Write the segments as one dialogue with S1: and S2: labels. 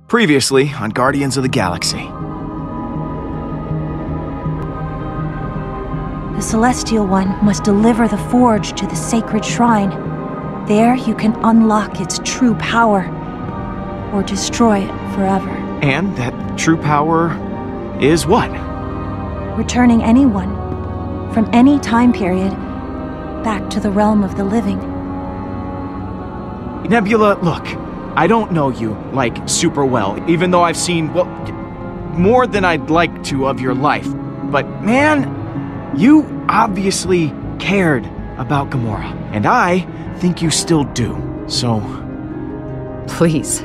S1: Previously on Guardians of the Galaxy.
S2: The Celestial One must deliver the Forge to the sacred shrine. There you can unlock its true power, or destroy it forever.
S1: And that true power is what?
S2: Returning anyone, from any time period, back to the realm of the living.
S1: Nebula, look, I don't know you, like, super well, even though I've seen, well, more than I'd like to of your life. But man, you obviously cared about Gamora, and I think you still do, so...
S3: Please,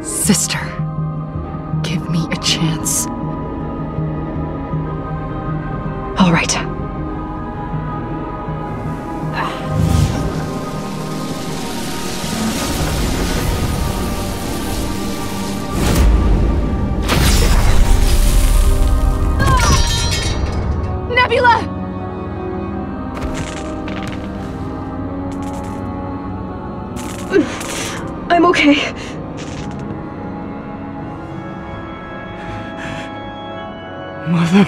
S3: sister, give me a chance. All right.
S4: Nebula!
S3: I'm okay.
S1: Mother...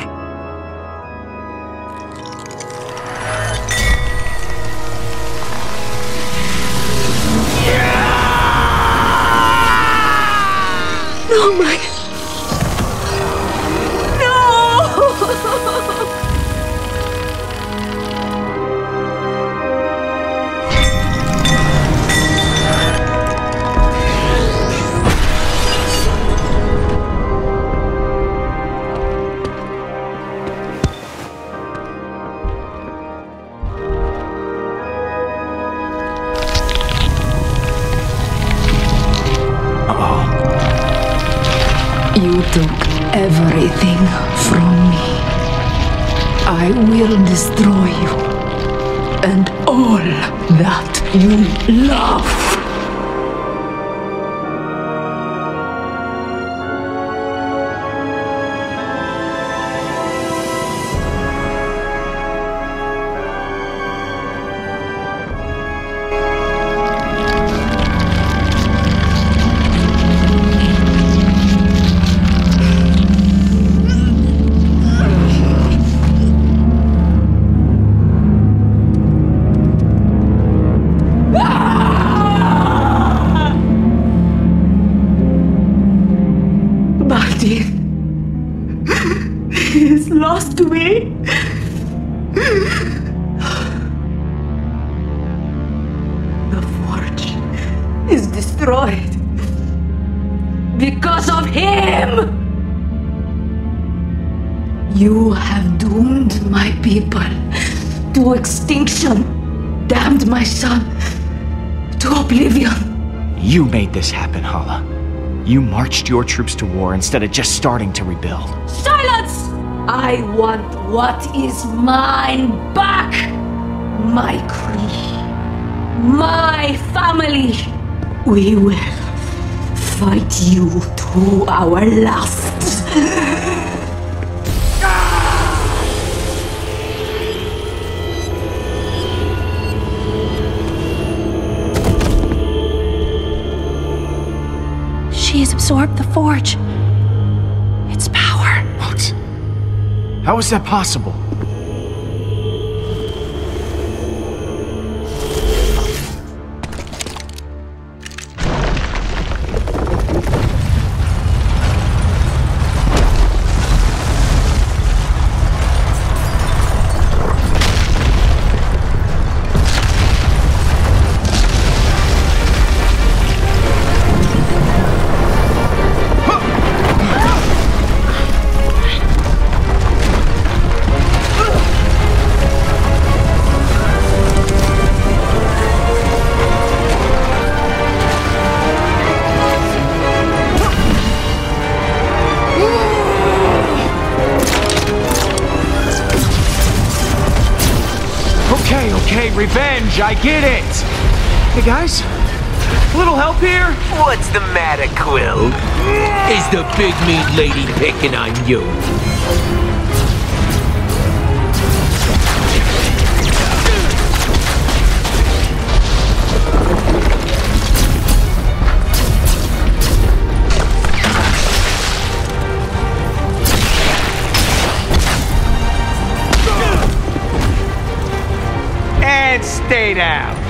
S3: Oh my... You took everything from me. I will destroy you and all that you love. He is lost to me. The Forge is destroyed because of him. You have doomed my people to extinction, damned my son to oblivion.
S1: You made this happen, Hala. You marched your troops to war instead of just starting to rebuild.
S4: Silence! I want what is mine back! My Kree. My family.
S3: We will fight you to our last.
S2: She has absorbed the Forge. Its power.
S1: What? How is that possible? Okay, revenge, I get it! Hey guys, a little help here?
S5: What's the matter, Quill? Is the big meat lady picking on you? stay down.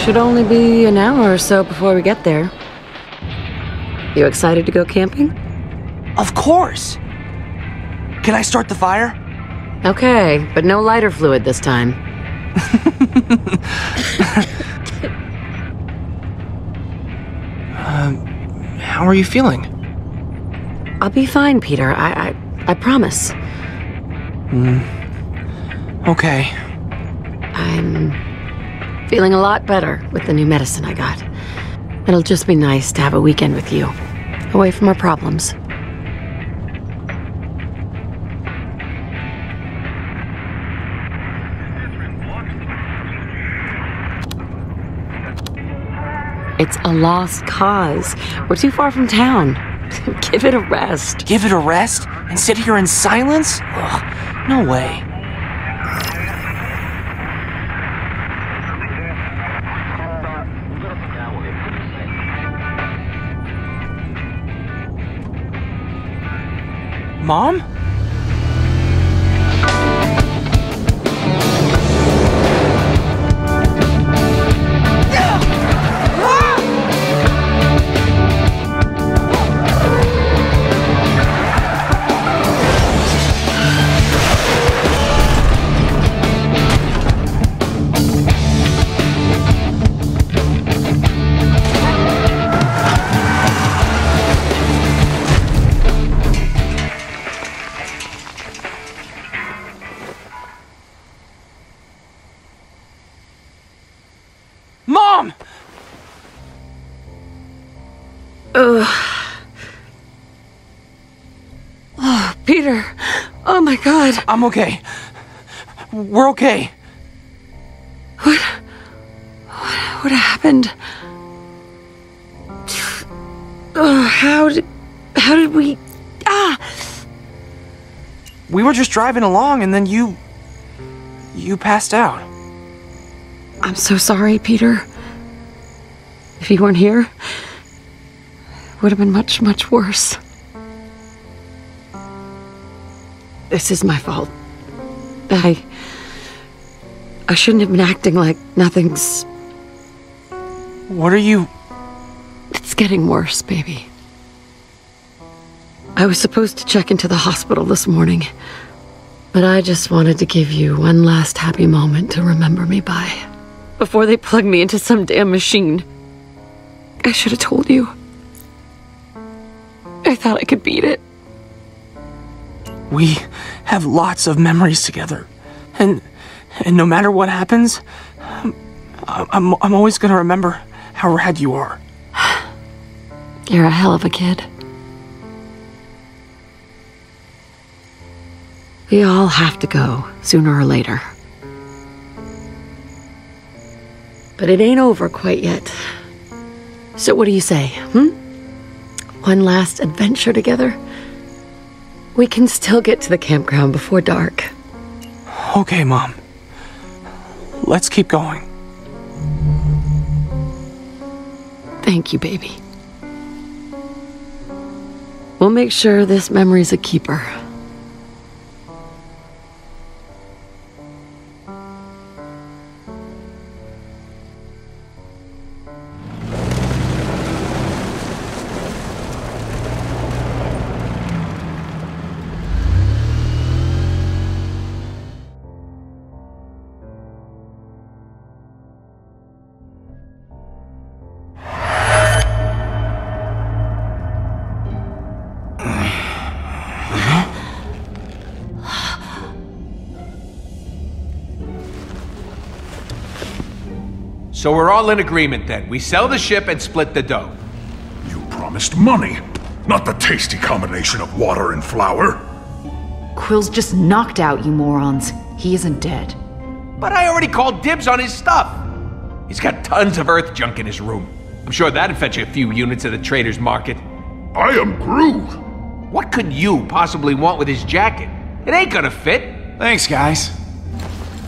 S6: Should only be an hour or so before we get there. You excited to go camping?
S7: Of course! Can I start the fire?
S6: Okay, but no lighter fluid this time.
S7: How are you feeling?
S6: I'll be fine, Peter. I promise.
S7: Okay.
S6: I'm feeling a lot better with the new medicine I got. It'll just be nice to have a weekend with you, away from our problems. It's a lost cause. We're too far from town. Give it a rest.
S7: Give it a rest? And sit here in silence? Ugh, no way. Mom? Mom!
S6: Oh, Peter. Oh my God.
S7: I'm okay. We're okay.
S6: What happened? Oh, how did we...
S7: We were just driving along and then you passed out.
S6: I'm so sorry, Peter. If you weren't here, it would have been much, much worse. This is my fault. I shouldn't have been acting like nothing's...
S7: What are you...
S6: It's getting worse, baby. I was supposed to check into the hospital this morning, but I just wanted to give you one last happy moment to remember me by, before they plug me into some damn machine. I should have told you. I thought I could beat it.
S7: We have lots of memories together. And And no matter what happens, I'm always gonna remember how rad you are.
S6: You're a hell of a kid. We all have to go, sooner or later. But it ain't over quite yet. So what do you say, One last adventure together? We can still get to the campground before dark.
S7: Okay, Mom. Let's keep going.
S6: Thank you, baby. We'll make sure this memory's a keeper.
S5: So we're all in agreement then. We sell the ship and split the dough.
S8: You promised money, not the tasty combination of water and flour.
S9: Quill's just knocked out, you morons. He isn't dead.
S5: But I already called dibs on his stuff. He's got tons of Earth junk in his room. I'm sure that'd fetch a few units at the trader's market.
S8: I am Groot.
S5: What could you possibly want with his jacket? It ain't gonna fit.
S1: Thanks, guys.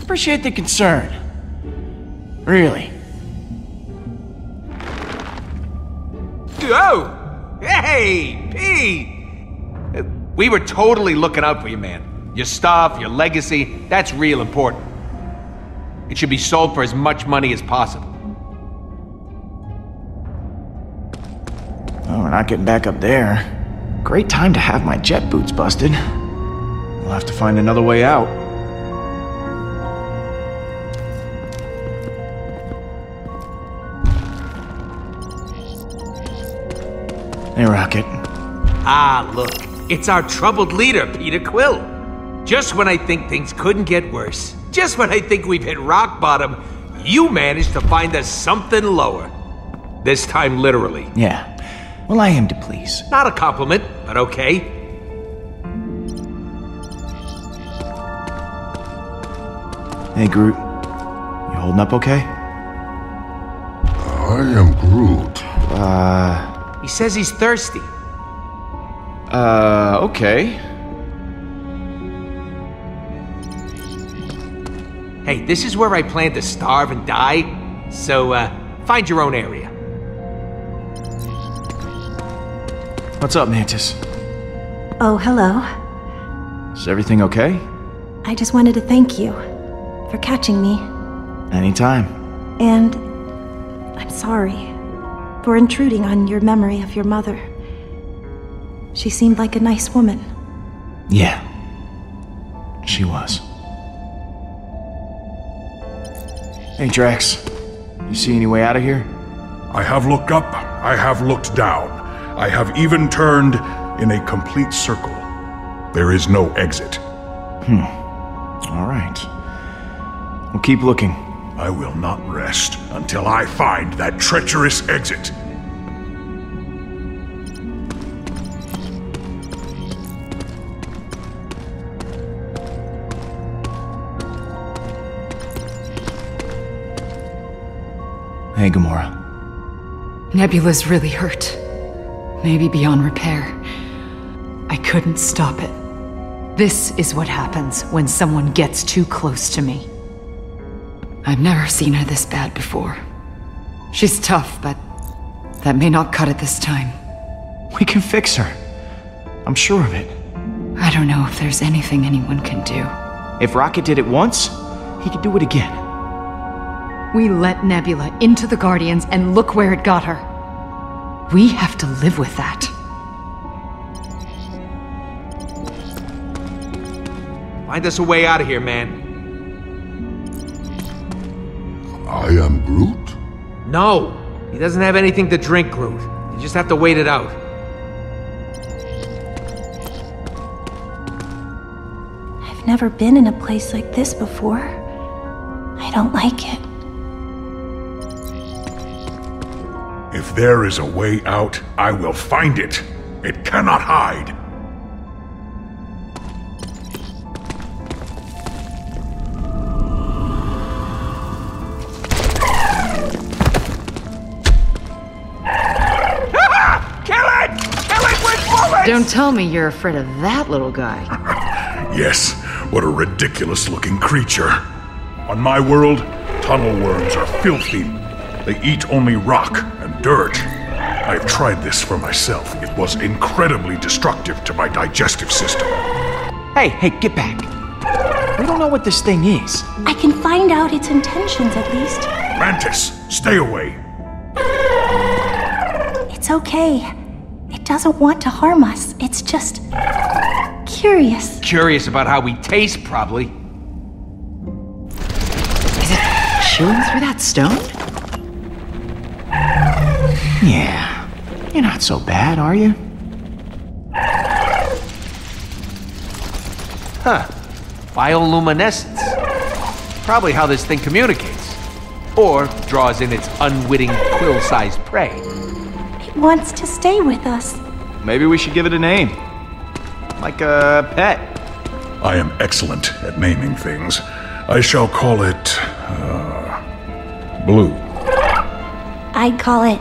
S1: Appreciate the concern. Really.
S5: Oh! Hey, Pete! We were totally looking out for you, man. Your stuff, your legacy, that's real important. It should be sold for as much money as possible.
S1: Oh, we're not getting back up there. Great time to have my jet boots busted. We'll have to find another way out. Hey, Rocket.
S5: Ah, look. It's our troubled leader, Peter Quill. Just when I think things couldn't get worse, just when I think we've hit rock bottom, you managed to find us something lower. This time literally.
S1: Yeah. Well, I am to please.
S5: Not a compliment, but okay.
S1: Hey, Groot. You holding up okay?
S8: I am Groot.
S5: He says he's thirsty.
S1: Okay.
S5: Hey, this is where I plan to starve and die, so, find your own area.
S1: What's up, Mantis?
S2: Oh, hello.
S1: Is everything okay?
S2: I just wanted to thank you for catching me.
S1: Anytime.
S2: And I'm sorry for intruding on your memory of your mother. She seemed like a nice woman.
S1: Yeah. She was. Hey, Drax. You see any way out of here?
S8: I have looked up, I have looked down. I have even turned in a complete circle. There is no exit.
S1: All right. We'll keep looking.
S8: I will not rest until I find that treacherous exit.
S1: Hey, Gamora.
S9: Nebula's really hurt. Maybe beyond repair. I couldn't stop it. This is what happens when someone gets too close to me. I've never seen her this bad before. She's tough, but that may not cut it this time.
S1: We can fix her. I'm sure of it.
S9: I don't know if there's anything anyone can do.
S1: If Rocket did it once, he could do it again.
S9: We let Nebula into the Guardians and look where it got her. We have to live with that.
S5: Find us a way out of here, man.
S8: I am Groot?
S5: No, he doesn't have anything to drink, Groot. You just have to wait it out.
S2: I've never been in a place like this before. don't like it.
S8: If there is a way out, I will find it. It cannot hide.
S9: Don't tell me you're afraid of that little guy.
S8: Yes, what a ridiculous-looking creature. On my world, tunnel worms are filthy. They eat only rock and dirt. I've tried this for myself. It was incredibly destructive to my digestive system.
S1: Hey, get back. We don't know what this thing is.
S2: I can find out its intentions at least.
S8: Mantis, stay away.
S2: It's okay. It doesn't want to harm us. It's just curious.
S5: Curious about how we taste, probably.
S9: Is it chewing through that stone?
S1: Yeah, you're not so bad, are you?
S5: Huh. Bioluminescence. Probably how this thing communicates. Or draws in its unwitting quill-sized prey.
S2: It wants to stay with us.
S1: Maybe we should give it a name. Like a pet.
S8: I am excellent at naming things. I shall call it, Blue.
S2: I'd call it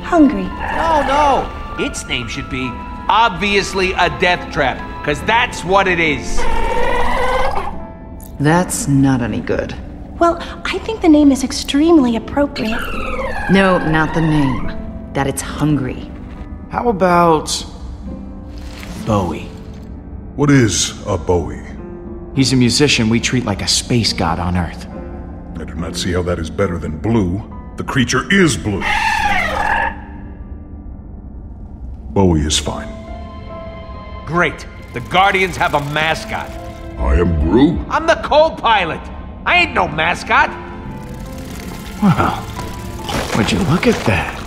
S2: Hungry.
S5: No. Its name should be obviously a death trap, because that's what it is.
S9: That's not any good.
S2: Well, I think the name is extremely appropriate.
S9: No, not the name. That it's hungry.
S1: How about Bowie?
S8: What is a Bowie?
S1: He's a musician we treat like a space god on Earth.
S8: I do not see how that is better than blue. The creature is blue. Bowie is fine.
S5: Great. The Guardians have a mascot.
S8: I am Groot.
S5: I'm the co-pilot. I ain't no mascot.
S1: Wow. Would you look at that?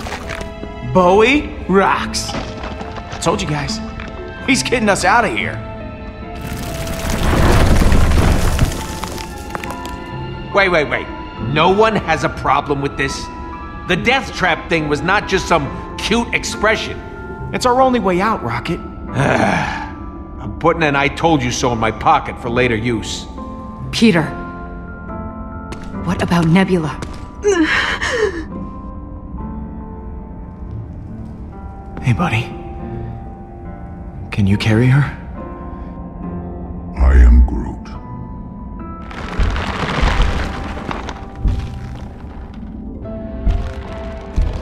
S1: Bowie rocks. I told you guys. He's getting us out of here.
S5: Wait. No one has a problem with this? The death trap thing was not just some cute expression.
S1: It's our only way out, Rocket.
S5: I'm putting an I told you so in my pocket for later use.
S9: Peter. What about Nebula?
S1: Hey, buddy. Can you carry her?
S8: I am Groot.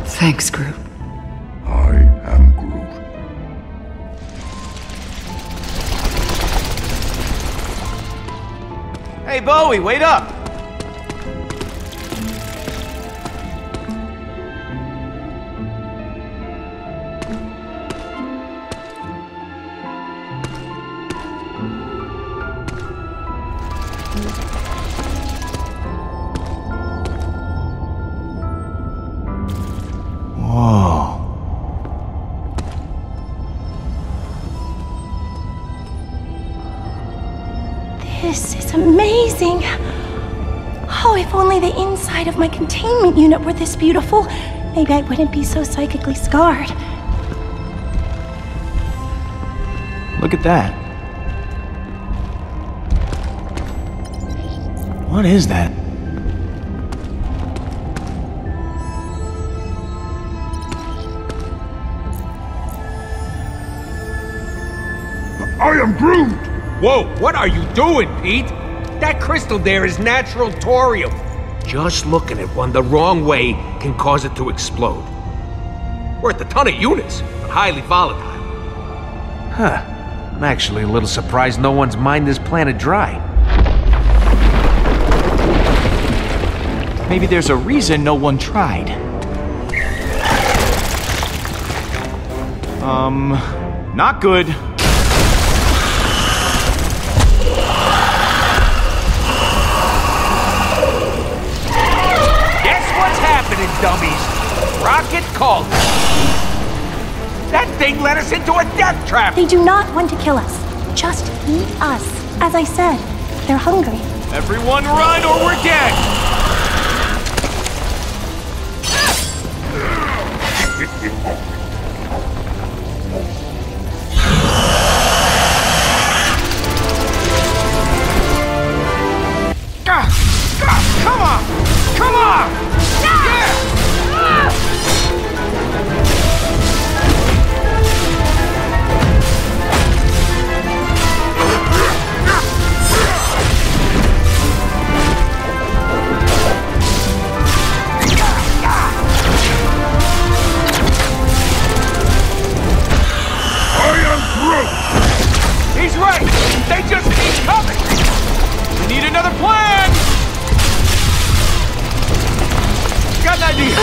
S9: Thanks, Groot.
S8: I am Groot.
S1: Hey, Bowie, wait up! Whoa.
S2: This is amazing. Oh, if only the inside of my containment unit were this beautiful, maybe I wouldn't be so psychically scarred.
S1: Look at that. What is that?
S8: I am Groot!
S5: Whoa, what are you doing, Pete? That crystal there is natural thorium. Just looking at one the wrong way can cause it to explode. Worth a ton of units, but highly volatile. Huh. I'm actually a little surprised no one's mined this planet dry.
S1: Maybe there's a reason no one tried. Not good.
S5: Dummies. Rocket called. That thing led us into a death trap.
S2: They do not want to kill us, just eat us. As I said, they're hungry.
S1: Everyone run or we're dead! Come on! Come on! Yeah! He's right! They just keep coming! We need another plan! Got an idea!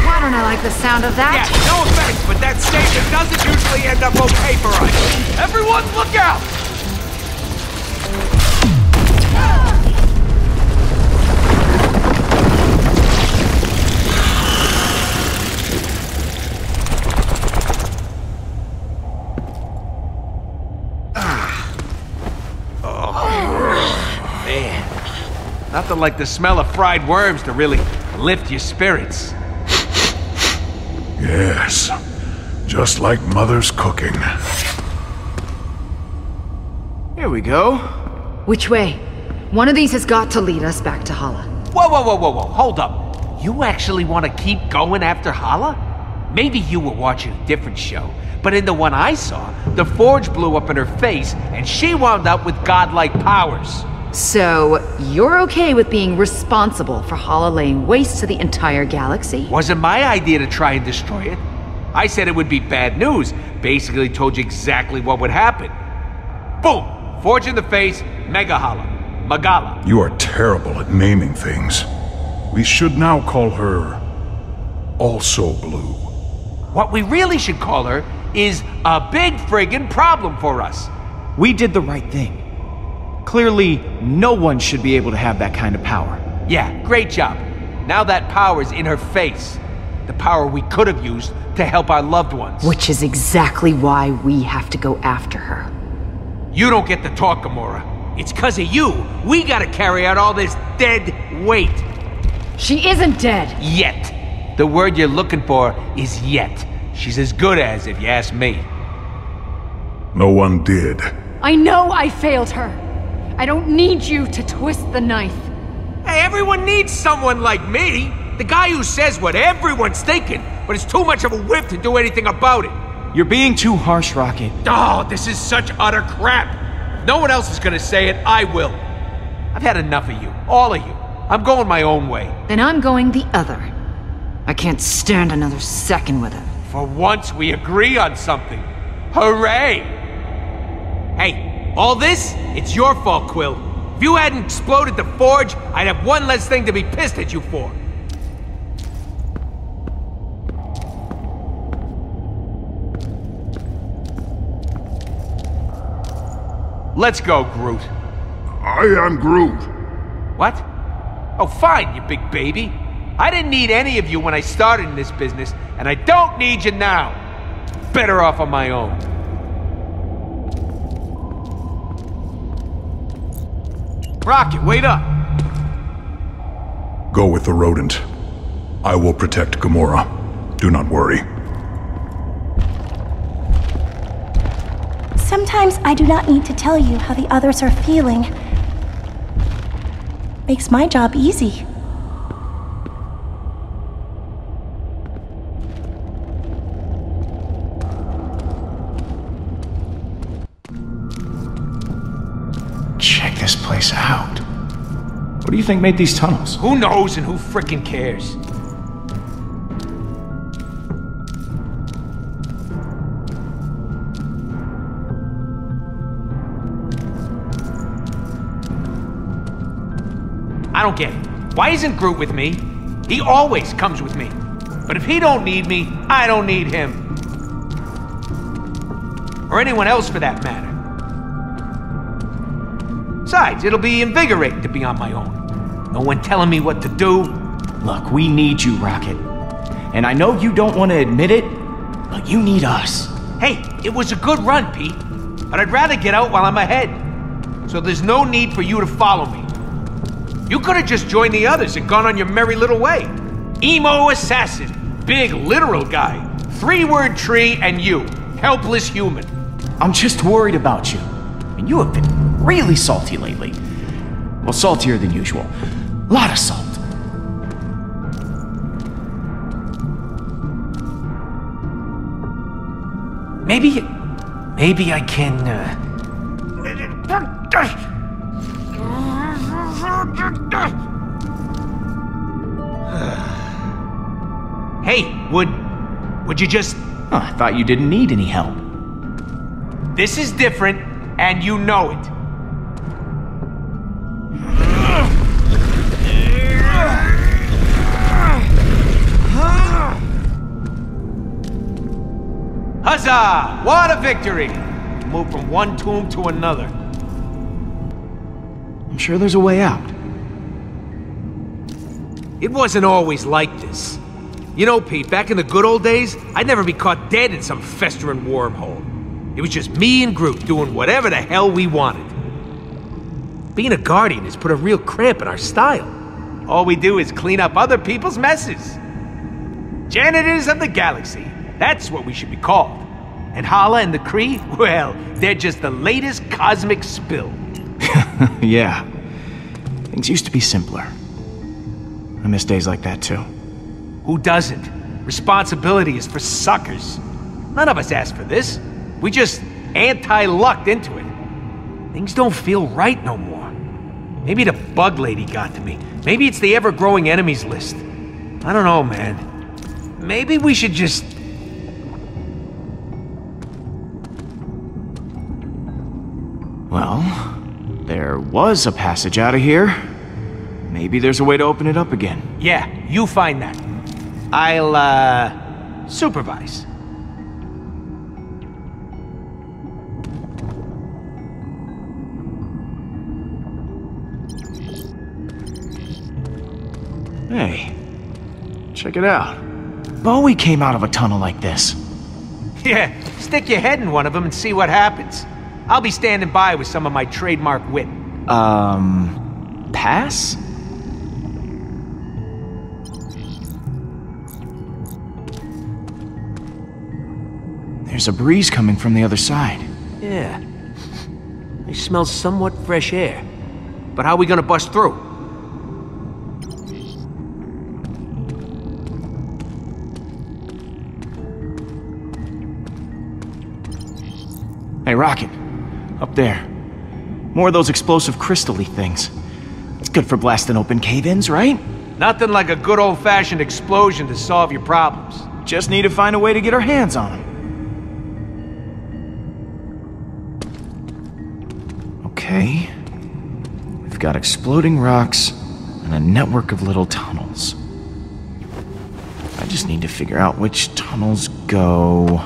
S10: Why don't I like the sound of that?
S5: Yeah, no offense, but that statement doesn't usually end up okay for us.
S1: Everyone look out!
S5: Nothing like the smell of fried worms to really lift your spirits.
S8: Yes, just like Mother's cooking.
S1: Here we go.
S10: Which way? One of these has got to lead us back to Hala.
S5: Whoa, hold up. You actually want to keep going after Hala? Maybe you were watching a different show, but in the one I saw, the forge blew up in her face and she wound up with godlike powers.
S10: So, you're okay with being responsible for Hala laying waste to the entire galaxy?
S5: Wasn't my idea to try and destroy it. I said it would be bad news. Basically told you exactly what would happen. Boom! Forge in the face, Mega Hala. Magala.
S8: You are terrible at naming things. We should now call her Also Blue.
S5: What we really should call her is a big friggin' problem for us.
S1: We did the right thing. Clearly, no one should be able to have that kind of power.
S5: Yeah, great job. Now that power's in her face. The power we could have used to help our loved ones.
S10: Which is exactly why we have to go after her.
S5: You don't get to talk, Gamora. It's 'cause of you. We gotta carry out all this dead weight.
S10: She isn't dead.
S5: Yet. The word you're looking for is yet. She's as good as, if you ask me.
S8: No one did.
S10: I know I failed her. I don't need you to twist the knife.
S5: Hey, everyone needs someone like me. The guy who says what everyone's thinking, but is too much of a whip to do anything about it.
S1: You're being too harsh, Rocket.
S5: Oh, this is such utter crap. If no one else is gonna say it, I will. I've had enough of you. All of you. I'm going my own way.
S10: Then I'm going the other. I can't stand another second with it.
S5: For once, we agree on something. Hooray! Hey, all this, it's your fault, Quill. If you hadn't exploded the forge, I'd have one less thing to be pissed at you for. Let's go, Groot.
S8: I am Groot.
S5: What? Oh, fine, you big baby. I didn't need any of you when I started in this business, and I don't need you now. Better off on my own.
S1: Rocket, wait up!
S8: Go with the rodent. I will protect Gamora. Do not worry.
S2: Sometimes I do not need to tell you how the others are feeling. Makes my job easy.
S1: Check this place out. What do you think made these tunnels?
S5: Who knows and who frickin' cares? I don't get it. Why isn't Groot with me? He always comes with me. But if he don't need me, I don't need him. Or anyone else for that matter. Besides, it'll be invigorating to be on my own. No one telling me what to do.
S1: Look, we need you, Rocket. And I know you don't want to admit it, but you need us.
S5: Hey, it was a good run, Pete. But I'd rather get out while I'm ahead. So there's no need for you to follow me. You could have just joined the others and gone on your merry little way. Emo assassin, big literal guy, 3-word tree, and you, helpless human.
S1: I'm just worried about you. And you have been really salty lately. Well, saltier than usual. Lot of salt.
S5: Maybe I can, Hey, would you just...
S1: I thought you didn't need any help.
S5: This is different, and you know it. Huzzah! What a victory! Move from one tomb to another.
S1: I'm sure there's a way out.
S5: It wasn't always like this. You know, Pete, back in the good old days, I'd never be caught dead in some festering wormhole. It was just me and Groot doing whatever the hell we wanted. Being a Guardian has put a real cramp in our style. All we do is clean up other people's messes. Janitors of the galaxy. That's what we should be called. And Hala and the Kree, well, they're just the latest cosmic spill.
S1: Yeah. Things used to be simpler. I miss days like that too.
S5: Who doesn't? Responsibility is for suckers. None of us asked for this. We just anti-lucked into it. Things don't feel right no more. Maybe the bug lady got to me. Maybe it's the ever-growing enemies list. I don't know, man. Maybe we should just...
S1: Well, there was a passage out of here. Maybe there's a way to open it up again.
S5: Yeah, you find that. I'll, supervise.
S1: Hey, check it out. Bowie came out of a tunnel like this.
S5: Yeah, stick your head in one of them and see what happens. I'll be standing by with some of my trademark wit.
S1: Pass? There's a breeze coming from the other side.
S5: Yeah. I smell somewhat fresh air. But how are we gonna bust through?
S1: Hey, Rocket. Up there. More of those explosive crystal-y things. It's good for blasting open cave-ins, right?
S5: Nothing like a good old-fashioned explosion to solve your problems.
S1: Just need to find a way to get our hands on them. Okay. We've got exploding rocks and a network of little tunnels. I just need to figure out which tunnels go...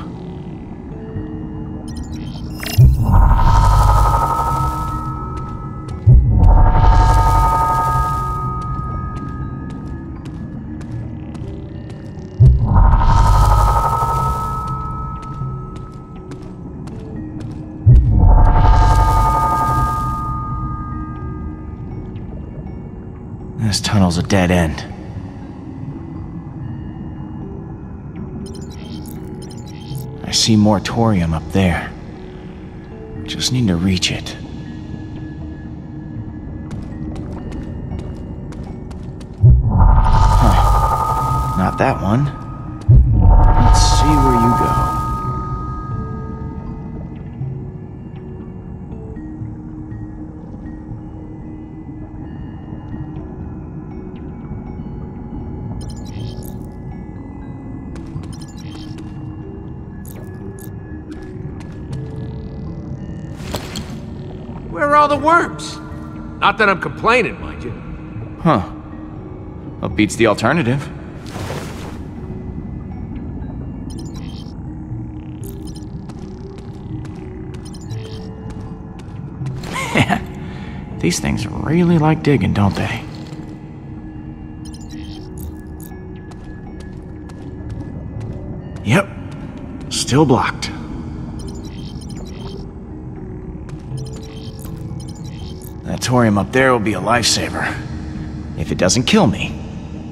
S1: This tunnel's a dead end. I see moratorium up there. Just need to reach it. Huh. Not that one. Let's see where you go.
S5: Where are all the worms? Not that I'm complaining, mind you.
S1: Huh. Well, beats the alternative. These things really like digging, don't they? Yep. Still blocked. That thorium up there will be a lifesaver. If it doesn't kill me,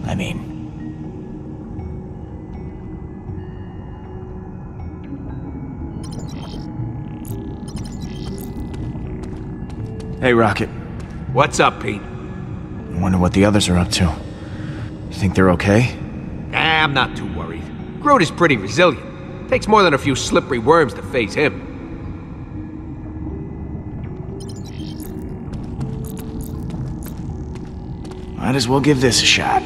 S1: I mean. Hey, Rocket.
S5: What's up, Pete?
S1: I wonder what the others are up to. You think they're okay?
S5: I'm not too worried. Groot is pretty resilient. Takes more than a few slippery worms to phase him.
S1: Might as well give this a shot.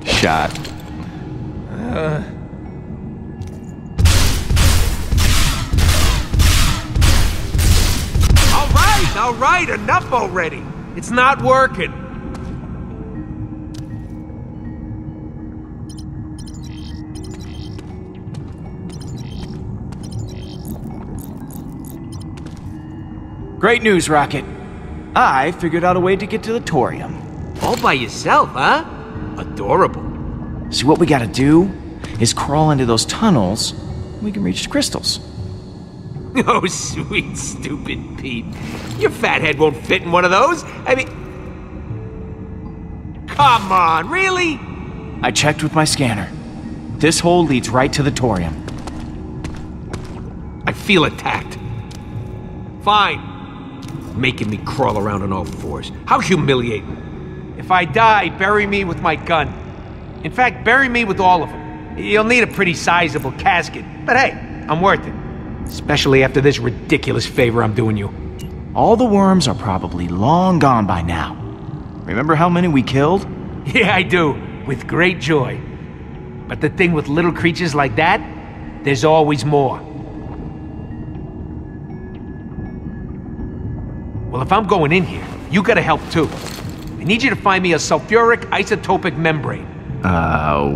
S1: Shot.
S5: All right, enough already. It's not working.
S1: Great news, Rocket. I figured out a way to get to the Torium.
S5: All by yourself, huh? Adorable.
S1: See, what we gotta do is crawl into those tunnels. We can reach the crystals.
S5: Oh, sweet, stupid Pete. Your fat head won't fit in one of those. I mean... Come on, really?
S1: I checked with my scanner. This hole leads right to the Torium.
S5: I feel attacked. Fine. Making me crawl around on all fours. How humiliating. If I die, bury me with my gun. In fact, bury me with all of them. You'll need a pretty sizable casket, but hey, I'm worth it. Especially after this ridiculous favor I'm doing you.
S1: All the worms are probably long gone by now. Remember how many we killed?
S5: Yeah, I do. With great joy. But the thing with little creatures like that, there's always more. Well, if I'm going in here, you gotta help too. I need you to find me a sulfuric isotopic membrane.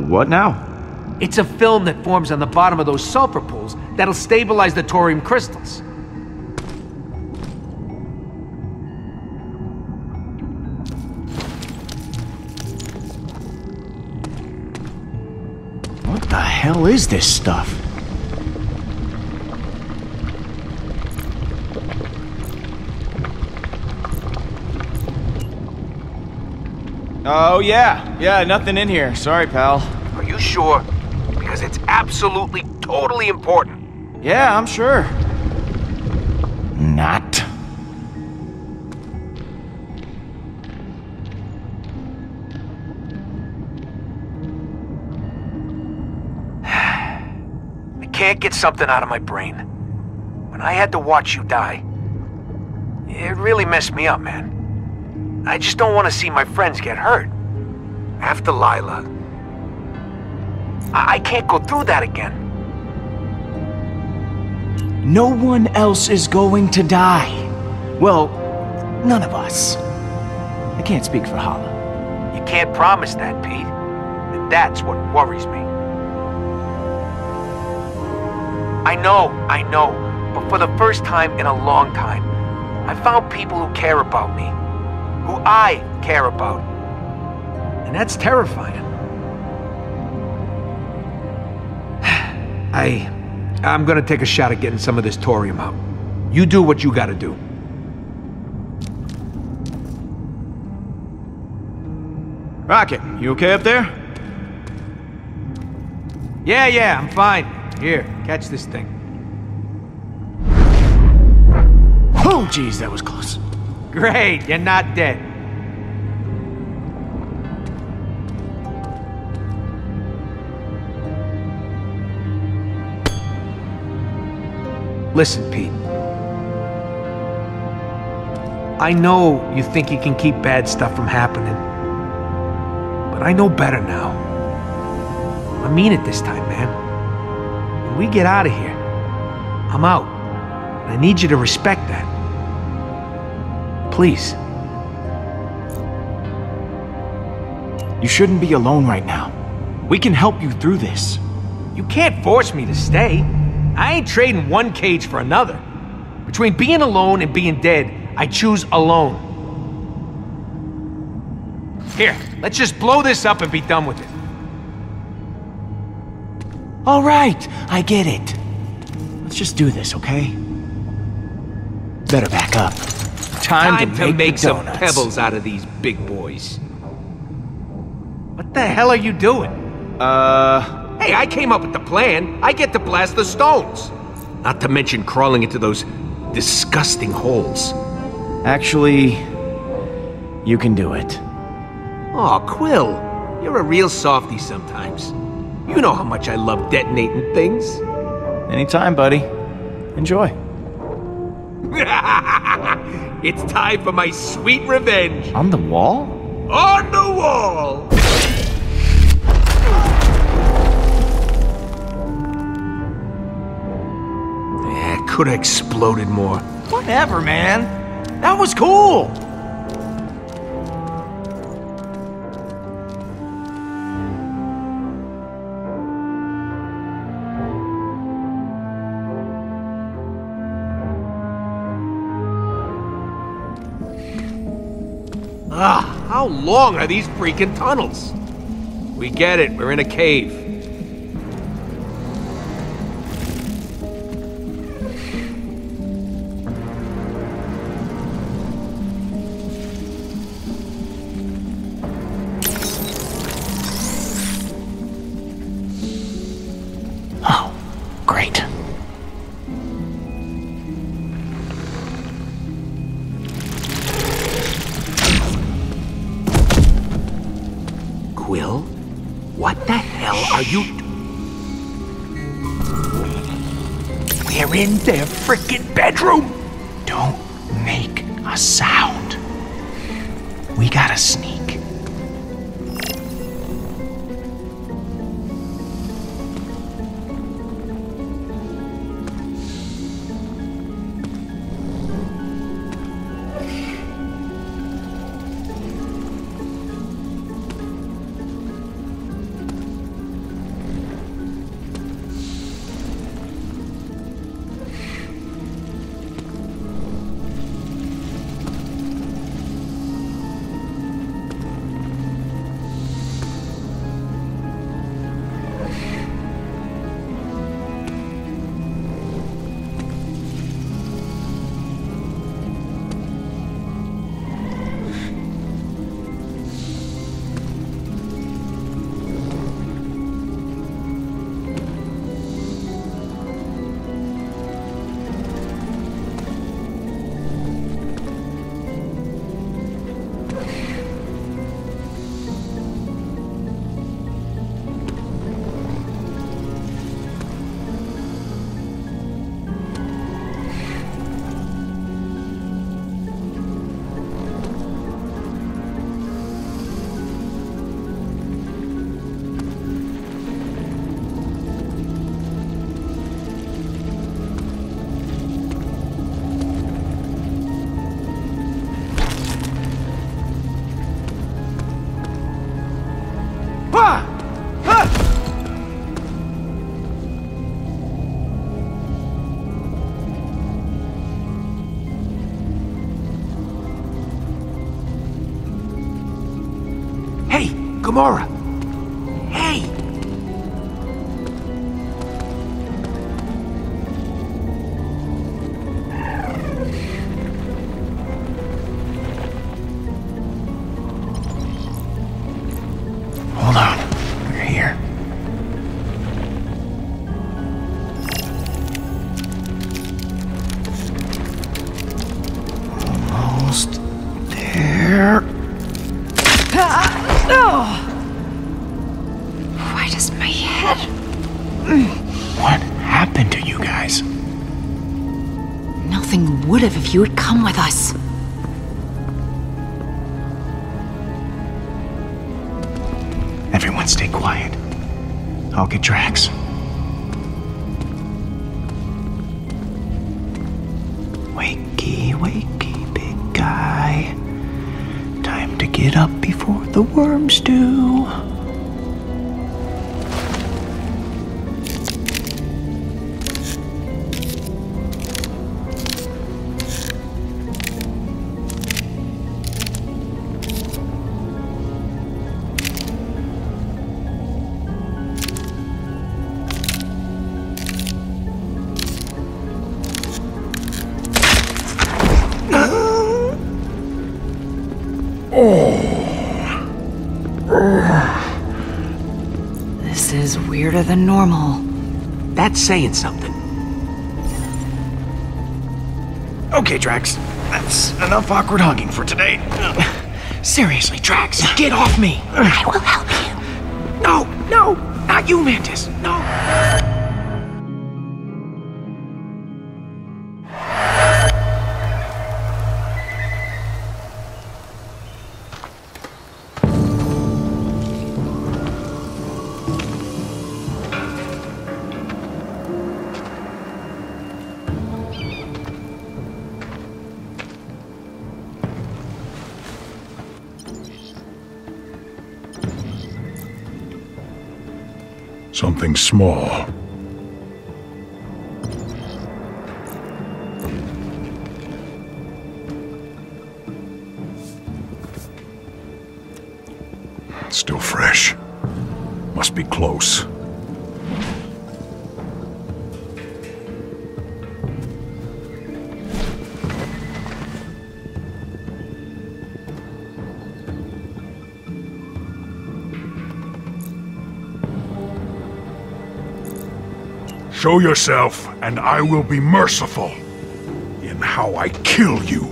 S1: What now?
S5: It's a film that forms on the bottom of those sulfur pools that'll stabilize the thorium crystals.
S1: What the hell is this stuff? Oh, yeah, nothing in here. Sorry, pal.
S5: Are you sure? Because it's absolutely, totally important.
S1: Yeah, I'm sure. Not.
S5: I can't get something out of my brain. When I had to watch you die, it really messed me up, man. I just don't want to see my friends get hurt. After Lila. I can't go through that again.
S1: No one else is going to die. Well, none of us. I can't speak for Hala.
S5: You can't promise that, Pete. And that's what worries me. I know. But for the first time in a long time, I found people who care about me. Who I care about. And that's terrifying. I'm gonna take a shot at getting some of this thorium out. You do what you gotta do.
S1: Rocket, you okay up there?
S5: Yeah, I'm fine. Here, catch this thing.
S1: Oh, jeez, that was close.
S5: Great, you're not dead. Listen, Pete. I know you think you can keep bad stuff from happening. But I know better now. I mean it this time, man. When we get out of here, I'm out. And I need you to respect that. Please.
S1: You shouldn't be alone right now. We can help you through this.
S5: You can't force me to stay. I ain't trading one cage for another. Between being alone and being dead, I choose alone. Here, let's just blow this up and be done with it.
S1: All right, I get it. Let's just do this, okay? Better back up. Time to make
S5: some
S1: donuts.
S5: pebbles out of these big boys. What the hell are you doing? Hey, I came up with the plan. I get to blast the stones. Not to mention crawling into those disgusting holes.
S1: Actually, you can do it.
S5: Aw, Quill. You're a real softie sometimes. You know how much I love detonating things.
S1: Anytime, buddy. Enjoy.
S5: It's time for my sweet revenge.
S1: On the wall?
S5: On the wall! Could have exploded more.
S1: Whatever, man. That was cool.
S5: How long are these freaking tunnels? We get it, we're in a cave.
S1: Oh, great.
S5: Quill? What the hell are you...
S1: We're in their frickin' bedroom. Don't make a sound. We gotta sneak.
S5: Hey, Gamora! Hey!
S1: Hold on. We're here. Almost there.
S2: Why does my head...
S1: What happened to you guys?
S10: Nothing would have if you had come with us.
S1: Everyone stay quiet. I'll get Drax. Wakey, wakey, big guy. Time to get up before the worms do.
S9: is weirder than normal.
S5: That's saying something.
S1: Okay, Drax. That's enough awkward hugging for today. Seriously, Drax, get off me.
S2: I will help you.
S1: No, not you, Mantis. No.
S8: Something small. Still fresh. Must be close. Show yourself, and I will be merciful in how I kill you.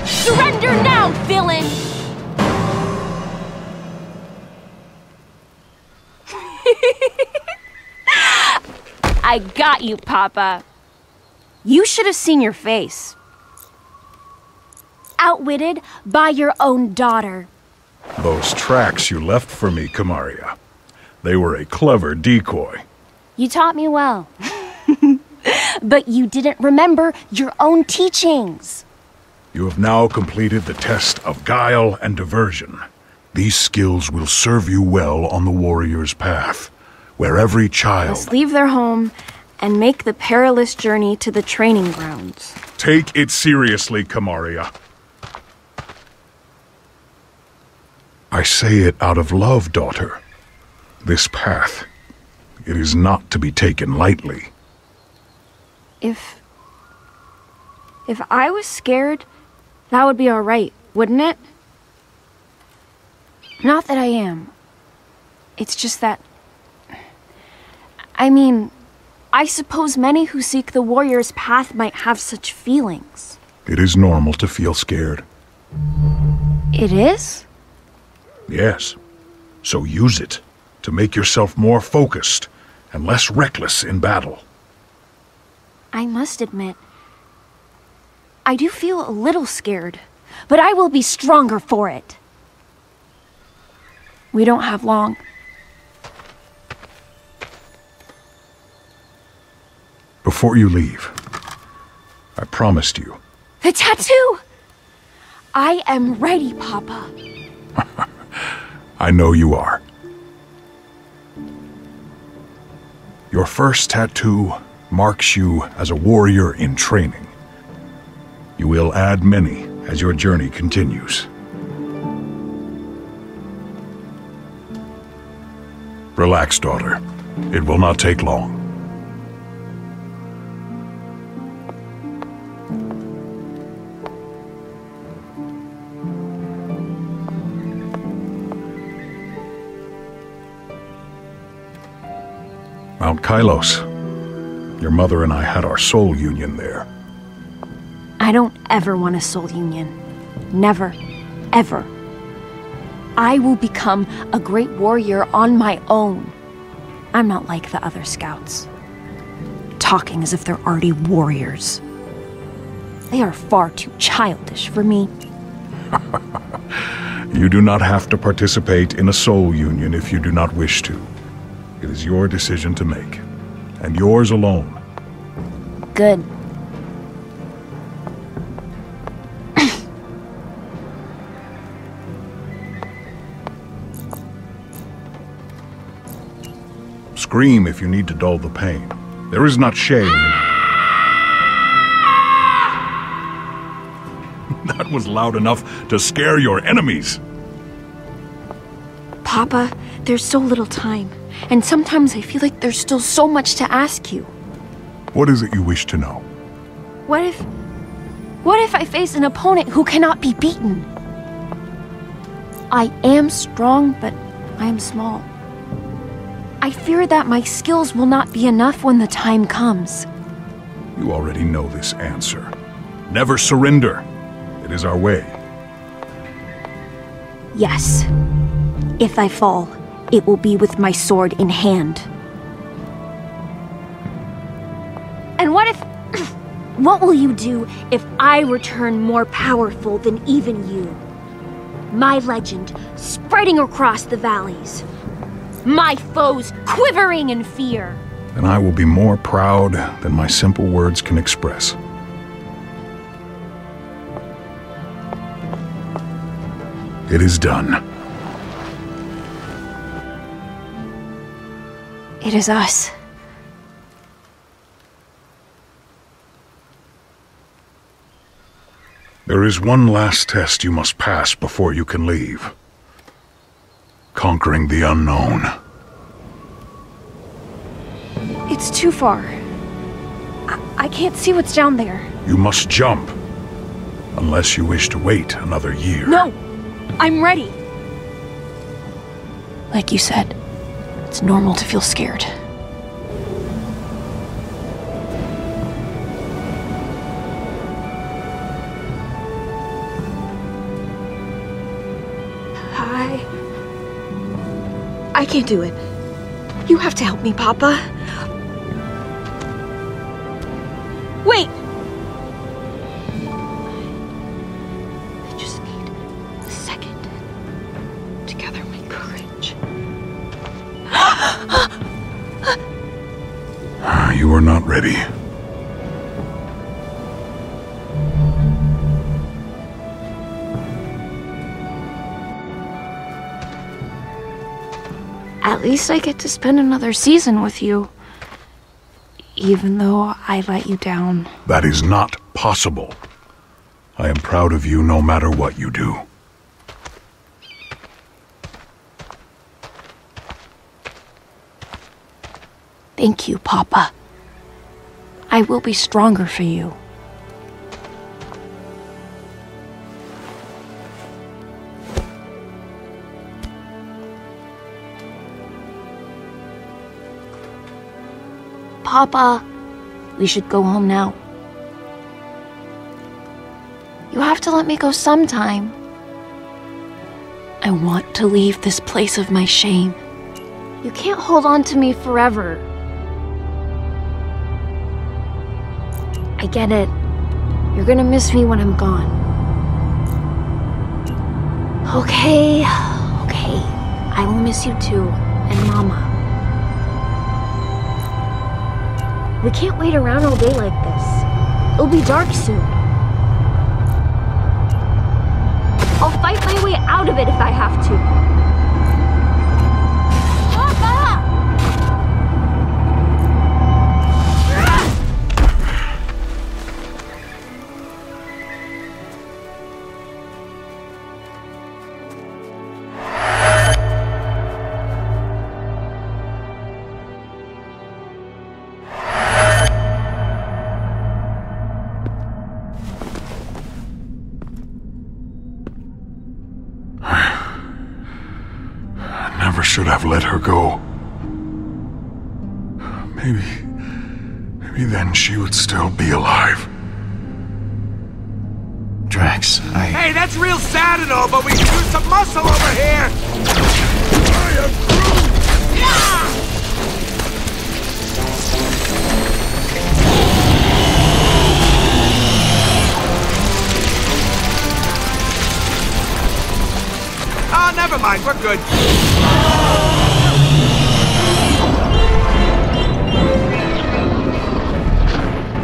S2: Surrender now, villain! I got you, Papa. You should have seen your face. Outwitted by your own daughter.
S8: Those tracks you left for me, Kamaria. They were a clever decoy.
S2: You taught me well. But you didn't remember your own teachings.
S8: You have now completed the test of guile and diversion. These skills will serve you well on the warrior's path, where every child
S2: Must leave their home and make the perilous journey to the training grounds.
S8: Take it seriously, Kamaria. I say it out of love, daughter. This path, it is not to be taken lightly.
S2: If I was scared, that would be all right, wouldn't it? Not that I am. It's just that... I mean, I suppose many who seek the warrior's path might have such feelings.
S8: It is normal to feel scared.
S2: It is?
S8: Yes. So use it to make yourself more focused and less reckless in battle.
S2: I must admit, I do feel a little scared, but I will be stronger for it. We don't have long.
S8: Before you leave, I promised you.
S2: The tattoo! I am ready, Papa.
S8: I know you are. Your first tattoo marks you as a warrior in training. You will add many as your journey continues. Relax, daughter. It will not take long. Mount Kylos. Your mother and I had our soul union there.
S2: I don't ever want a soul union. Never. Ever. I will become a great warrior on my own. I'm not like the other scouts. Talking as if they're already warriors. They are far too childish for me.
S8: You do not have to participate in a soul union if you do not wish to. It is your decision to make, and yours alone.
S2: Good.
S8: Scream if you need to dull the pain. There is not shame in... That was loud enough to scare your enemies.
S2: Papa, there's so little time. And sometimes I feel like there's still so much to ask you.
S8: What is it you wish to know?
S2: What if I face an opponent who cannot be beaten? I am strong, but I am small. I fear that my skills will not be enough when the time comes.
S8: You already know this answer. Never surrender. It is our way.
S2: Yes. If I fall, it will be with my sword in hand. And what if... what will you do if I return more powerful than even you? My legend spreading across the valleys. My foes quivering in fear.
S8: And I will be more proud than my simple words can express. It is done.
S2: It is us.
S8: There is one last test you must pass before you can leave. Conquering the unknown.
S2: It's too far. I can't see what's down there.
S8: You must jump. Unless you wish to wait another year.
S2: No! I'm ready! Like you said, it's normal to feel scared. I can't do it. You have to help me, Papa. Wait! I just need a second to gather my courage.
S8: You are not ready.
S2: At least I get to spend another season with you. Even though I let you down.
S8: That is not possible. I am proud of you no matter what you do.
S2: Thank you, Papa. I will be stronger for you. Papa, we should go home now. You have to let me go sometime. I want to leave this place of my shame. You can't hold on to me forever. I get it. You're gonna miss me when I'm gone. Okay. I will miss you too, and Mama. We can't wait around all day like this. It'll be dark soon. I'll fight my way out of it if I have to. Papa!
S8: Should have let her go. Maybe then she would still be alive.
S1: Drax,
S5: Hey, that's real sad and all, but we can use some muscle over here! I am Groot! Yeah! Ah, never mind, we're good.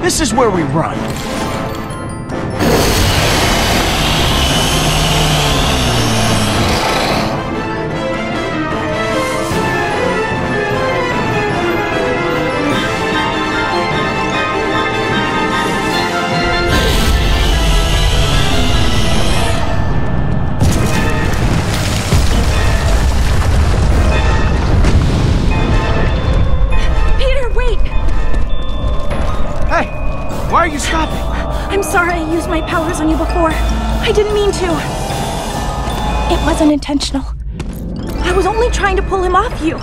S1: This is where we run.
S2: sorry I used my powers on you before. I didn't mean to. It wasn't intentional. I was only trying to pull him off you.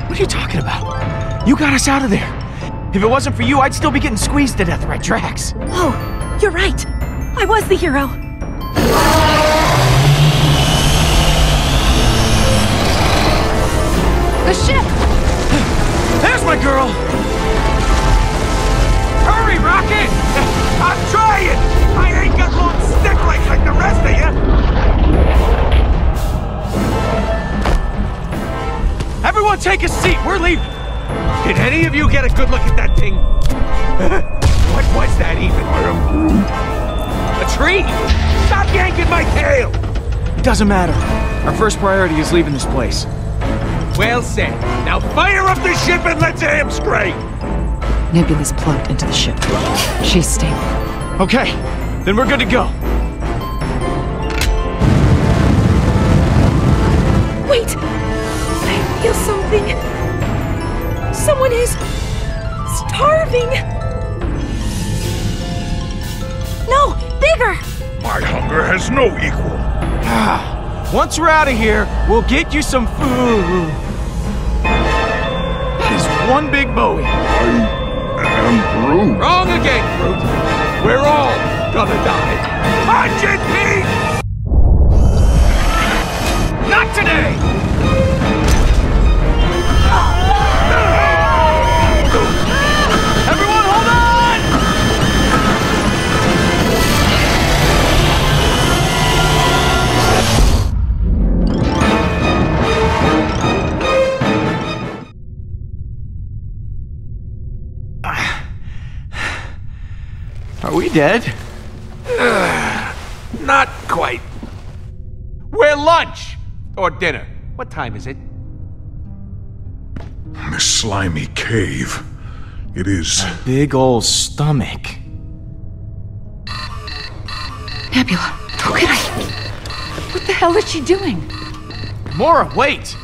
S1: What are you talking about? You got us out of there. If it wasn't for you, I'd still be getting squeezed to death by Drax.
S2: Oh, you're right. I was the hero.
S10: The ship!
S1: There's my girl!
S5: Hurry, Rocket! I'm trying! I ain't got long stick legs like the rest of you!
S1: Everyone take a seat, we're leaving!
S5: Did any of you get a good look at that thing? What was that even?
S8: I am Groot.
S5: A tree? Stop yanking my tail!
S1: It doesn't matter. Our first priority is leaving this place.
S5: Well said. Now fire up the ship and let's hamstring!
S9: Nebula's plugged into the ship. She's stable.
S1: Okay, then we're good to go.
S2: Wait! I feel something. Someone is starving. No, bigger!
S8: My hunger has no equal.
S1: Once we're out of here, we'll get you some food. That is one big Bowie.
S8: I am Groot.
S5: Wrong again, Groot. We're all gonna die. Punch it, Pete!
S1: Not today! Everyone hold on! Are we dead?
S5: Not quite. We're lunch! Or dinner. What time is it?
S8: This slimy cave. It is.
S1: Big ol' stomach.
S9: Nebula, how can I? What the hell is she doing?
S1: Gamora, wait!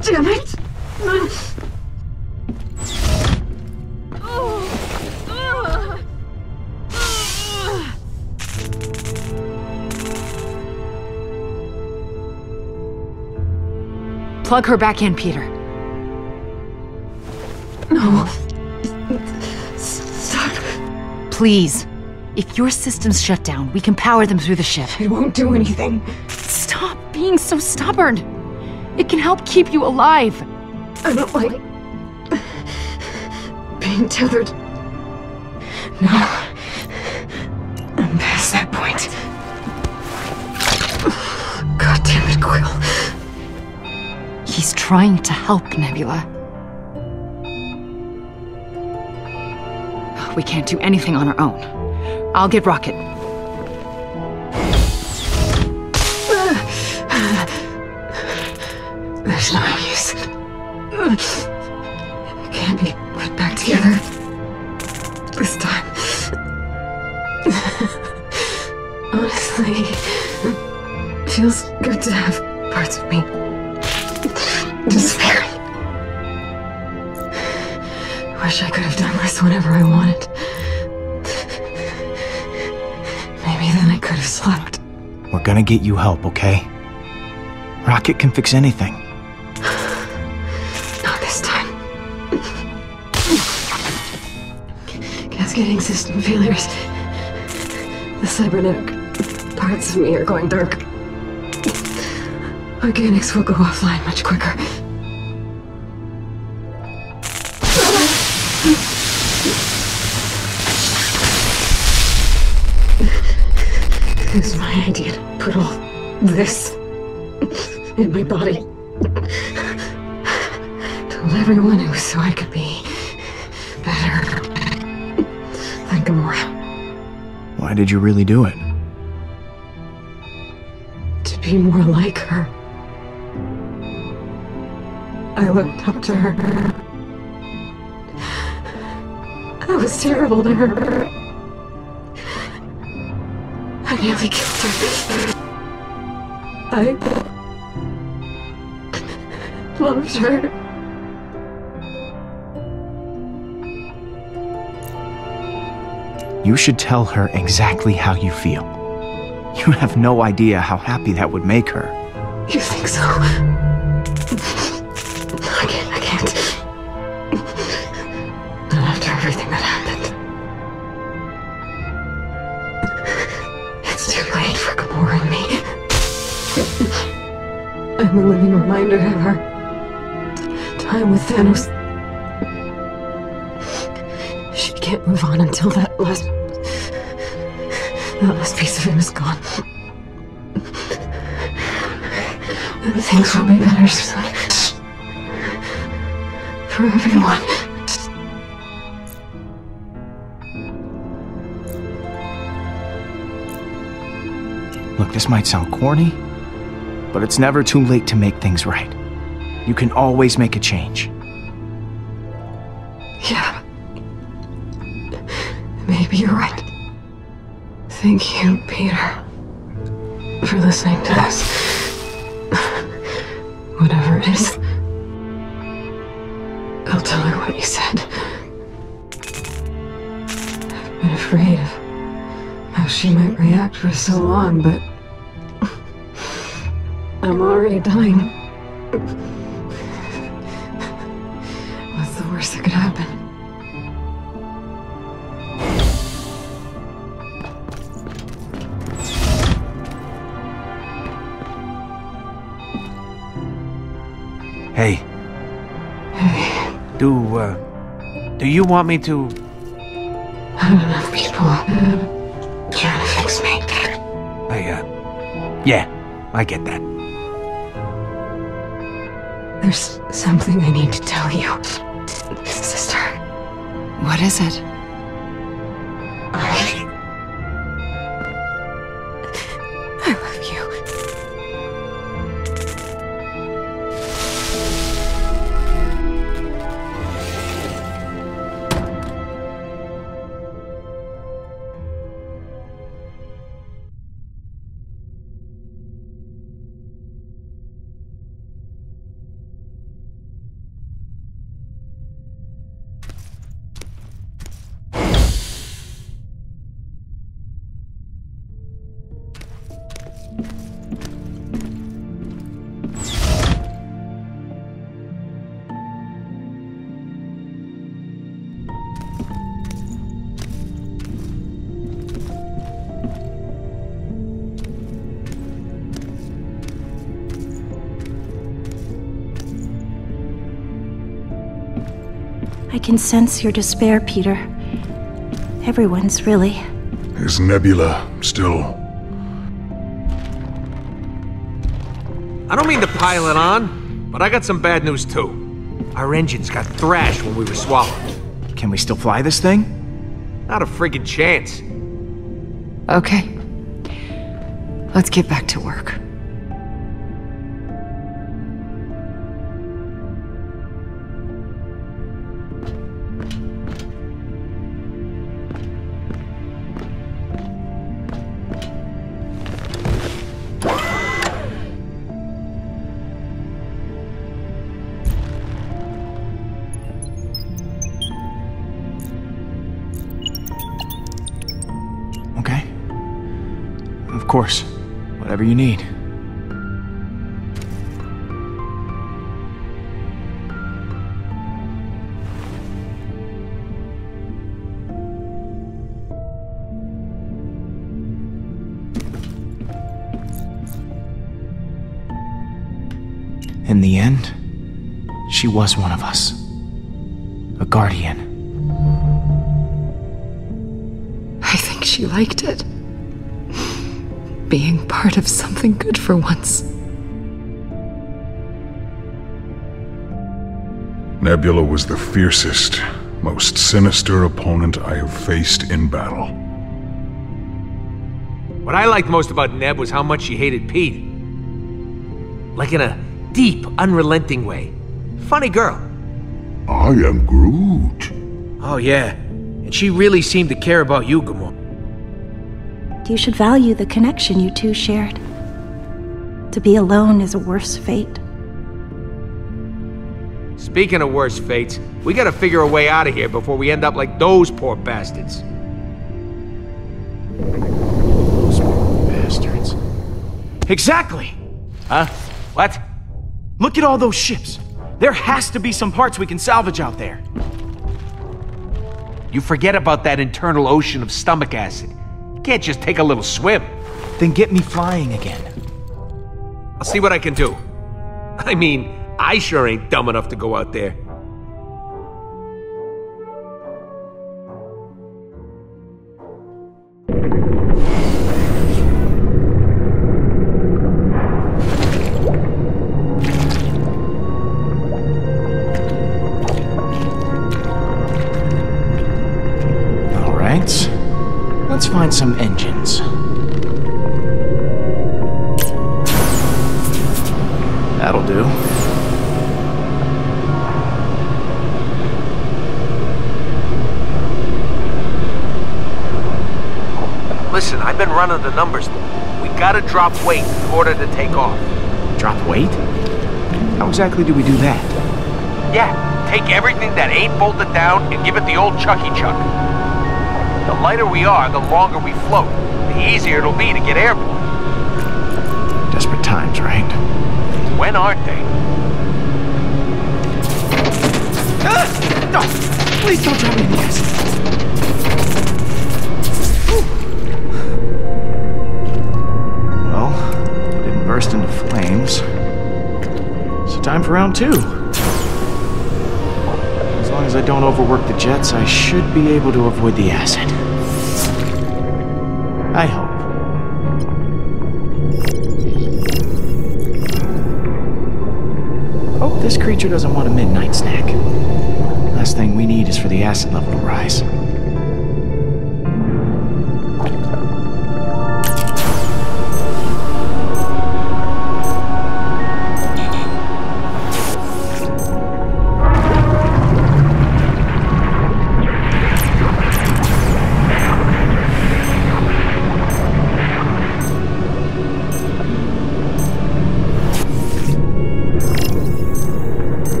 S3: Damn it!
S9: Plug her back in, Peter.
S3: No. Stop.
S9: Please. If your system's shut down, we can power them through the ship.
S3: It won't do anything.
S9: Stop being so stubborn. It can help keep you alive.
S3: I don't like being tethered. No. I'm past that point. God damn it, Quill.
S9: He's trying to help, Nebula. We can't do anything on our own. I'll get Rocket.
S3: There's no use. It can't be put back together. This time. Honestly, it feels good to have parts of me. Despairing. Wish I could have done this whenever I wanted. Maybe then I could have slept.
S1: We're gonna get you help, okay? Rocket can fix anything.
S3: Not this time. Cascading system failures. The cybernetic parts of me are going dark. Organics will go offline much quicker. It was my idea to put all this in my body. Told everyone it was so I could be better than Gamora.
S1: Why did you really do it?
S3: To be more like her. I looked up to her. I was terrible to her. I nearly killed her. loved her.
S1: You should tell her exactly how you feel. You have no idea how happy that would make her.
S3: You think so? I can't. Not after everything that happened. It's too late for Gamora and me. I'm a living reminder of her time with Thanos. She can't move on until that last piece of him is gone. And things will be better soon. For everyone.
S1: Look, this might sound corny, but it's never too late to make things right. You can always make a change.
S3: Yeah. Maybe you're right. Thank you, Peter, for listening to us. Whatever it is, I'll tell her what you said. I've been afraid of how she might react for so long, but I'm already dying. What's the worst that could happen?
S5: Hey.
S3: Hey,
S5: Do you want me to...
S3: not enough people trying to fix me.
S5: Yeah, I get that.
S3: There's something I need to tell you, sister.
S9: What is it?
S3: I love you.
S2: I can sense your despair, Peter. Everyone's really.
S8: Is Nebula still...
S5: I don't mean to pile it on, but I got some bad news too. Our engines got thrashed when we were swallowed.
S1: Can we still fly this thing?
S5: Not a friggin' chance.
S9: Okay. Let's get back to work.
S1: Okay. Of course. Whatever you need. In the end, she was one of us. A guardian.
S6: I think she liked it. Being part of something good for once.
S8: Nebula was the fiercest, most sinister opponent I have faced in battle.
S5: What I liked most about Neb was how much she hated Pete. Like in a deep, unrelenting way. Funny girl.
S8: I am Groot.
S5: Oh yeah, and she really seemed to care about you, Gamora.
S2: You should value the connection you two shared. To be alone is a worse fate.
S5: Speaking of worse fates, we gotta figure a way out of here before we end up like those poor bastards.
S1: Those poor bastards. Exactly!
S5: Huh? What?
S1: Look at all those ships. There has to be some parts we can salvage out there.
S5: You forget about that internal ocean of stomach acid. You can't just take a little swim.
S1: Then get me flying again.
S5: I'll see what I can do. I mean, I sure ain't dumb enough to go out there.
S1: All right. Let's find some engines. That'll do.
S5: Listen, I've been running the numbers. We gotta drop weight in order to take off.
S1: Drop weight? How exactly do we do that?
S5: Yeah, take everything that ain't bolted down and give it the old Chucky Chuck. The lighter we are, the longer we float. The easier it'll be to get airborne.
S1: Desperate times, right?
S5: When aren't they?
S1: No! Please don't drop me in the acid. Well, it didn't burst into flames. So time for round 2. As long as I don't overwork the jets, I should be able to avoid the acid. I hope. Hope this creature doesn't want a midnight snack. Last thing we need is for the acid level to rise.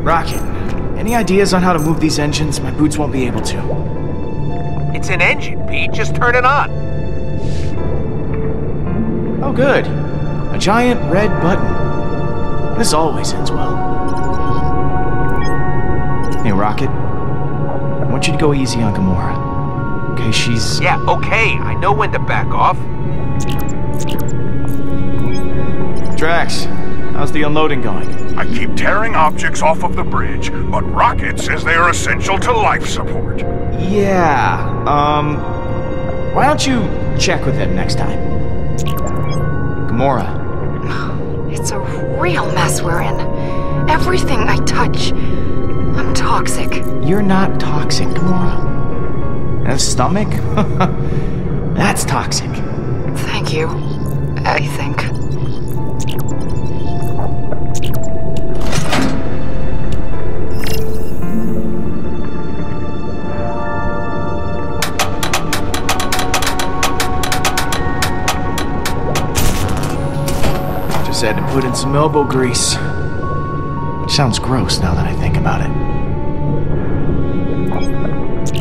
S1: Rocket, any ideas on how to move these engines? My boots won't be able to.
S5: It's an engine, Pete. Just turn it on.
S1: Oh, good. A giant red button. This always ends well. Hey, Rocket. I want you to go easy on Gamora. Okay, she's...
S5: Yeah, okay. I know when to back off.
S1: Drax, how's the unloading going?
S8: I keep tearing objects off of the bridge, but Rocket says they are essential to life support.
S1: Yeah, why don't you check with him next time? Gamora.
S3: It's a real mess we're in. Everything I touch, I'm toxic.
S1: You're not toxic, Gamora. And a stomach? That's toxic.
S3: Thank you, I think.
S1: Just had to put in some elbow grease. Which sounds gross now that I think about it.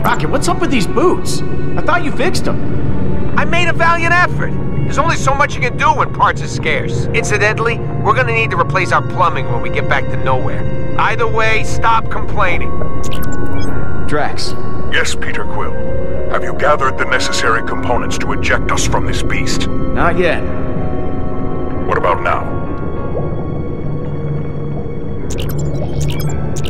S1: Rocket, what's up with these boots? I thought you fixed them.
S5: I made a valiant effort. There's only so much you can do when parts are scarce. Incidentally, we're gonna need to replace our plumbing when we get back to nowhere. Either way, stop complaining.
S1: Drax.
S8: Yes, Peter Quill. Have you gathered the necessary components to eject us from this beast?
S1: Not yet.
S8: What about now?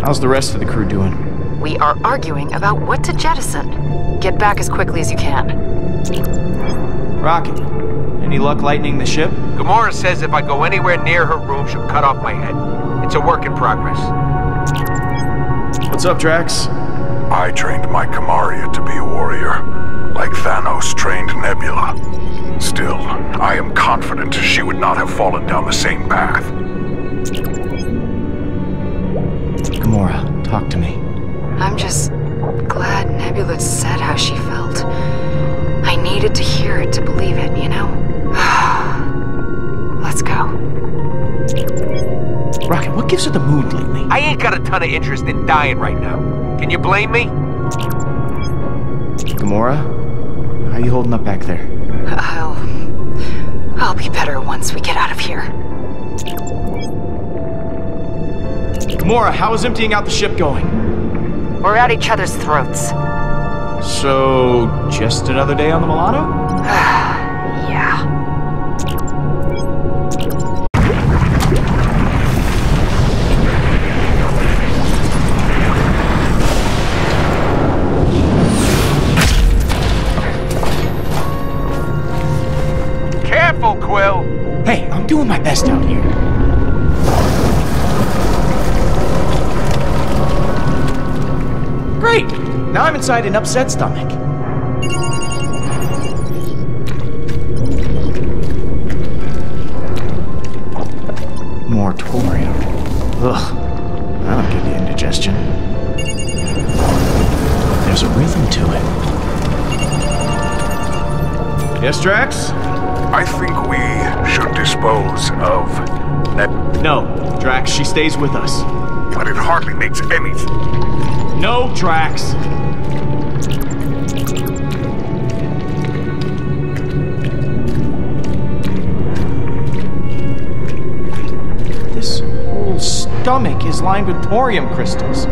S1: How's the rest of the crew doing?
S3: We are arguing about what to jettison. Get back as quickly as you can.
S1: Rocket, any luck lightening the ship?
S5: Gamora says if I go anywhere near her room, she'll cut off my head. It's a work in progress.
S1: What's up, Drax?
S8: I trained my Kamaria to be a warrior, like Thanos trained Nebula. Still, I am confident she would not have fallen down the same path.
S1: Gamora, talk to me.
S6: I'm just glad Nebula said how she felt. I needed to hear it to believe it, you know? Let's go.
S1: Rocket, what gives her the mood lately?
S5: I ain't got a ton of interest in dying right now. Can you blame me?
S1: Gamora, how you holding up back there?
S6: I'll be better once we get out of here.
S1: Gamora, how is emptying out the ship going?
S6: We're at each other's throats.
S1: So, just another day on the Milano?
S6: Yeah.
S5: Careful, Quill!
S1: Hey, I'm doing my best out here. Great! Now I'm inside an upset stomach. Moratorium. Ugh. That'll give you indigestion. There's a rhythm to it. Yes, Drax?
S8: I think we should dispose of
S1: No, Drax, she stays with us.
S8: but it hardly makes any sense.
S1: No, Drax! This whole stomach is lined with thorium crystals.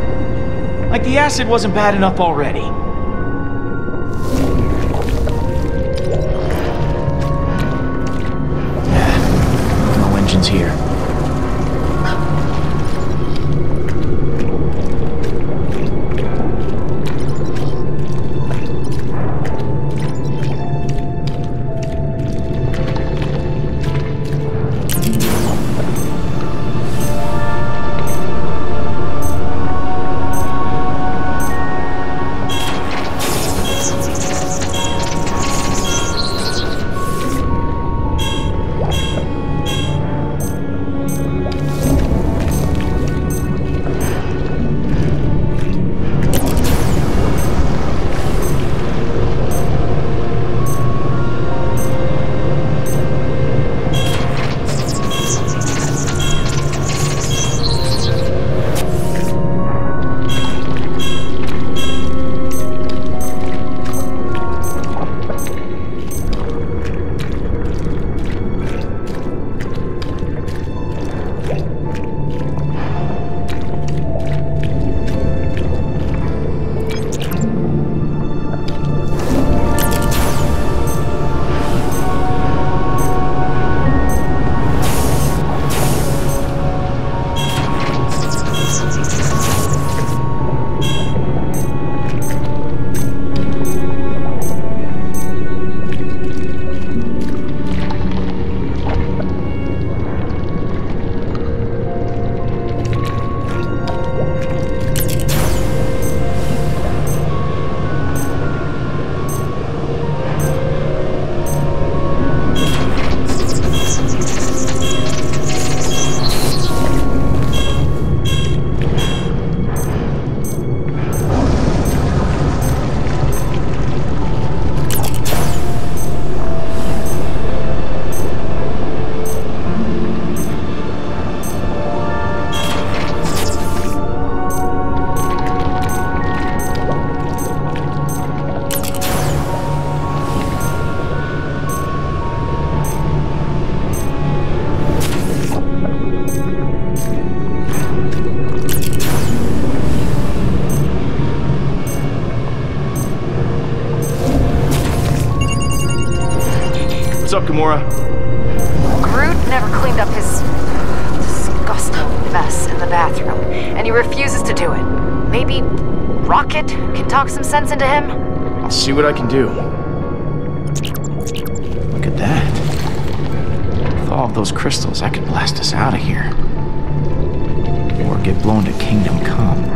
S1: Like the acid wasn't bad enough already. No engines here. What's up, Gamora?
S6: Groot never cleaned up his disgusting mess in the bathroom, and he refuses to do it. Maybe Rocket can talk some sense into him?
S1: I'll see what I can do. Look at that. With all of those crystals, I could blast us out of here. Or get blown to Kingdom Come.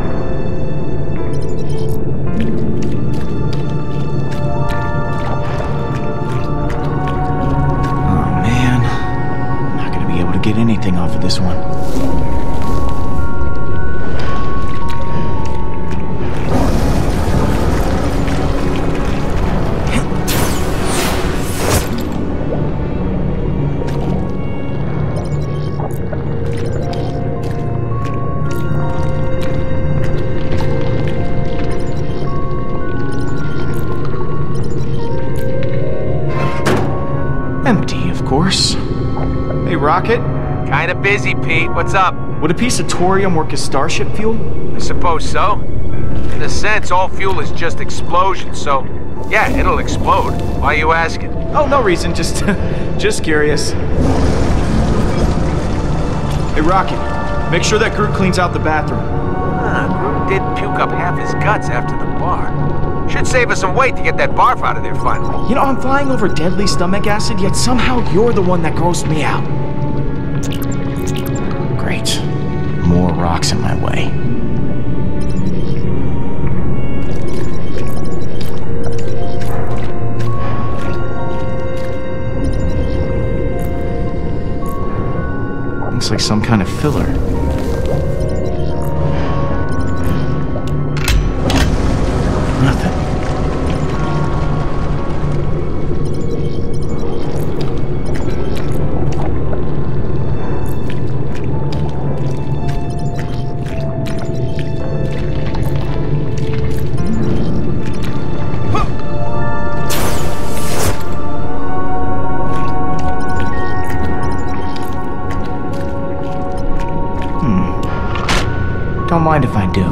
S1: anything off of this one. Empty, of course. Hey, Rocket.
S5: Kinda busy, Pete. What's up?
S1: Would a piece of thorium work as starship fuel?
S5: I suppose so. In a sense, all fuel is just explosion, so yeah, it'll explode. Why are you asking?
S1: Oh, no reason. Just curious. Hey, Rocket. Make sure that Groot cleans out the bathroom.
S5: Groot did puke up half his guts after the bar. Should save us some weight to get that barf out of there finally.
S1: You know, I'm flying over deadly stomach acid, yet somehow you're the one that grossed me out. Great. More rocks in my way. Looks like some kind of filler. Nothing. Don't mind if I do.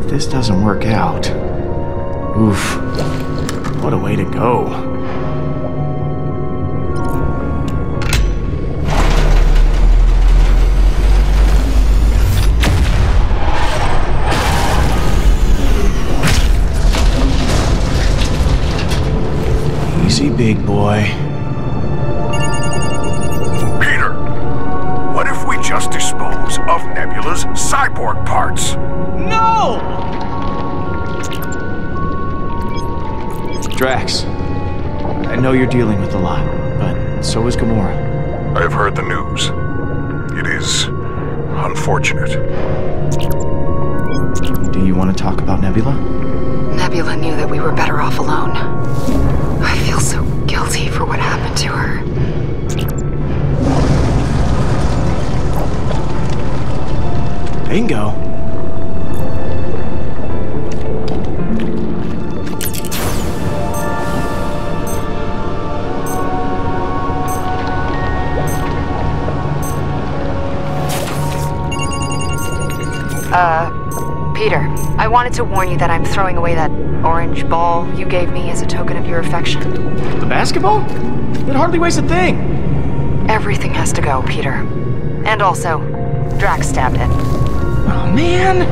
S1: This doesn't work out. Oof. What a way to go. Easy, big boy.
S8: Peter, what if we just dispose of Nebula's cyborg parts?
S1: No! Drax, I know you're dealing with a lot, but so is Gamora.
S8: I have heard the news. It is unfortunate.
S1: Do you want to talk about Nebula?
S6: Nebula knew that we were better off alone. I feel so guilty for what happened to her.
S1: Bingo.
S6: Peter, I wanted to warn you that I'm throwing away that orange ball you gave me as a token of your affection.
S1: The basketball? It hardly weighs a thing.
S6: Everything has to go, Peter. And also, Drax stabbed it.
S1: Oh, man.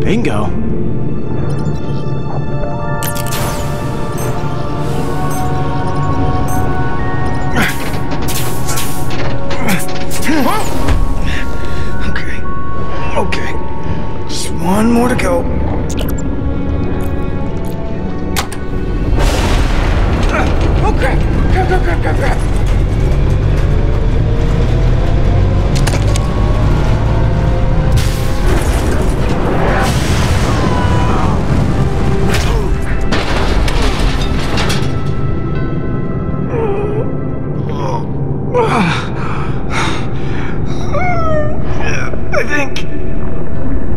S1: Bingo. Okay. Just one more to go. Oh crap! Crap.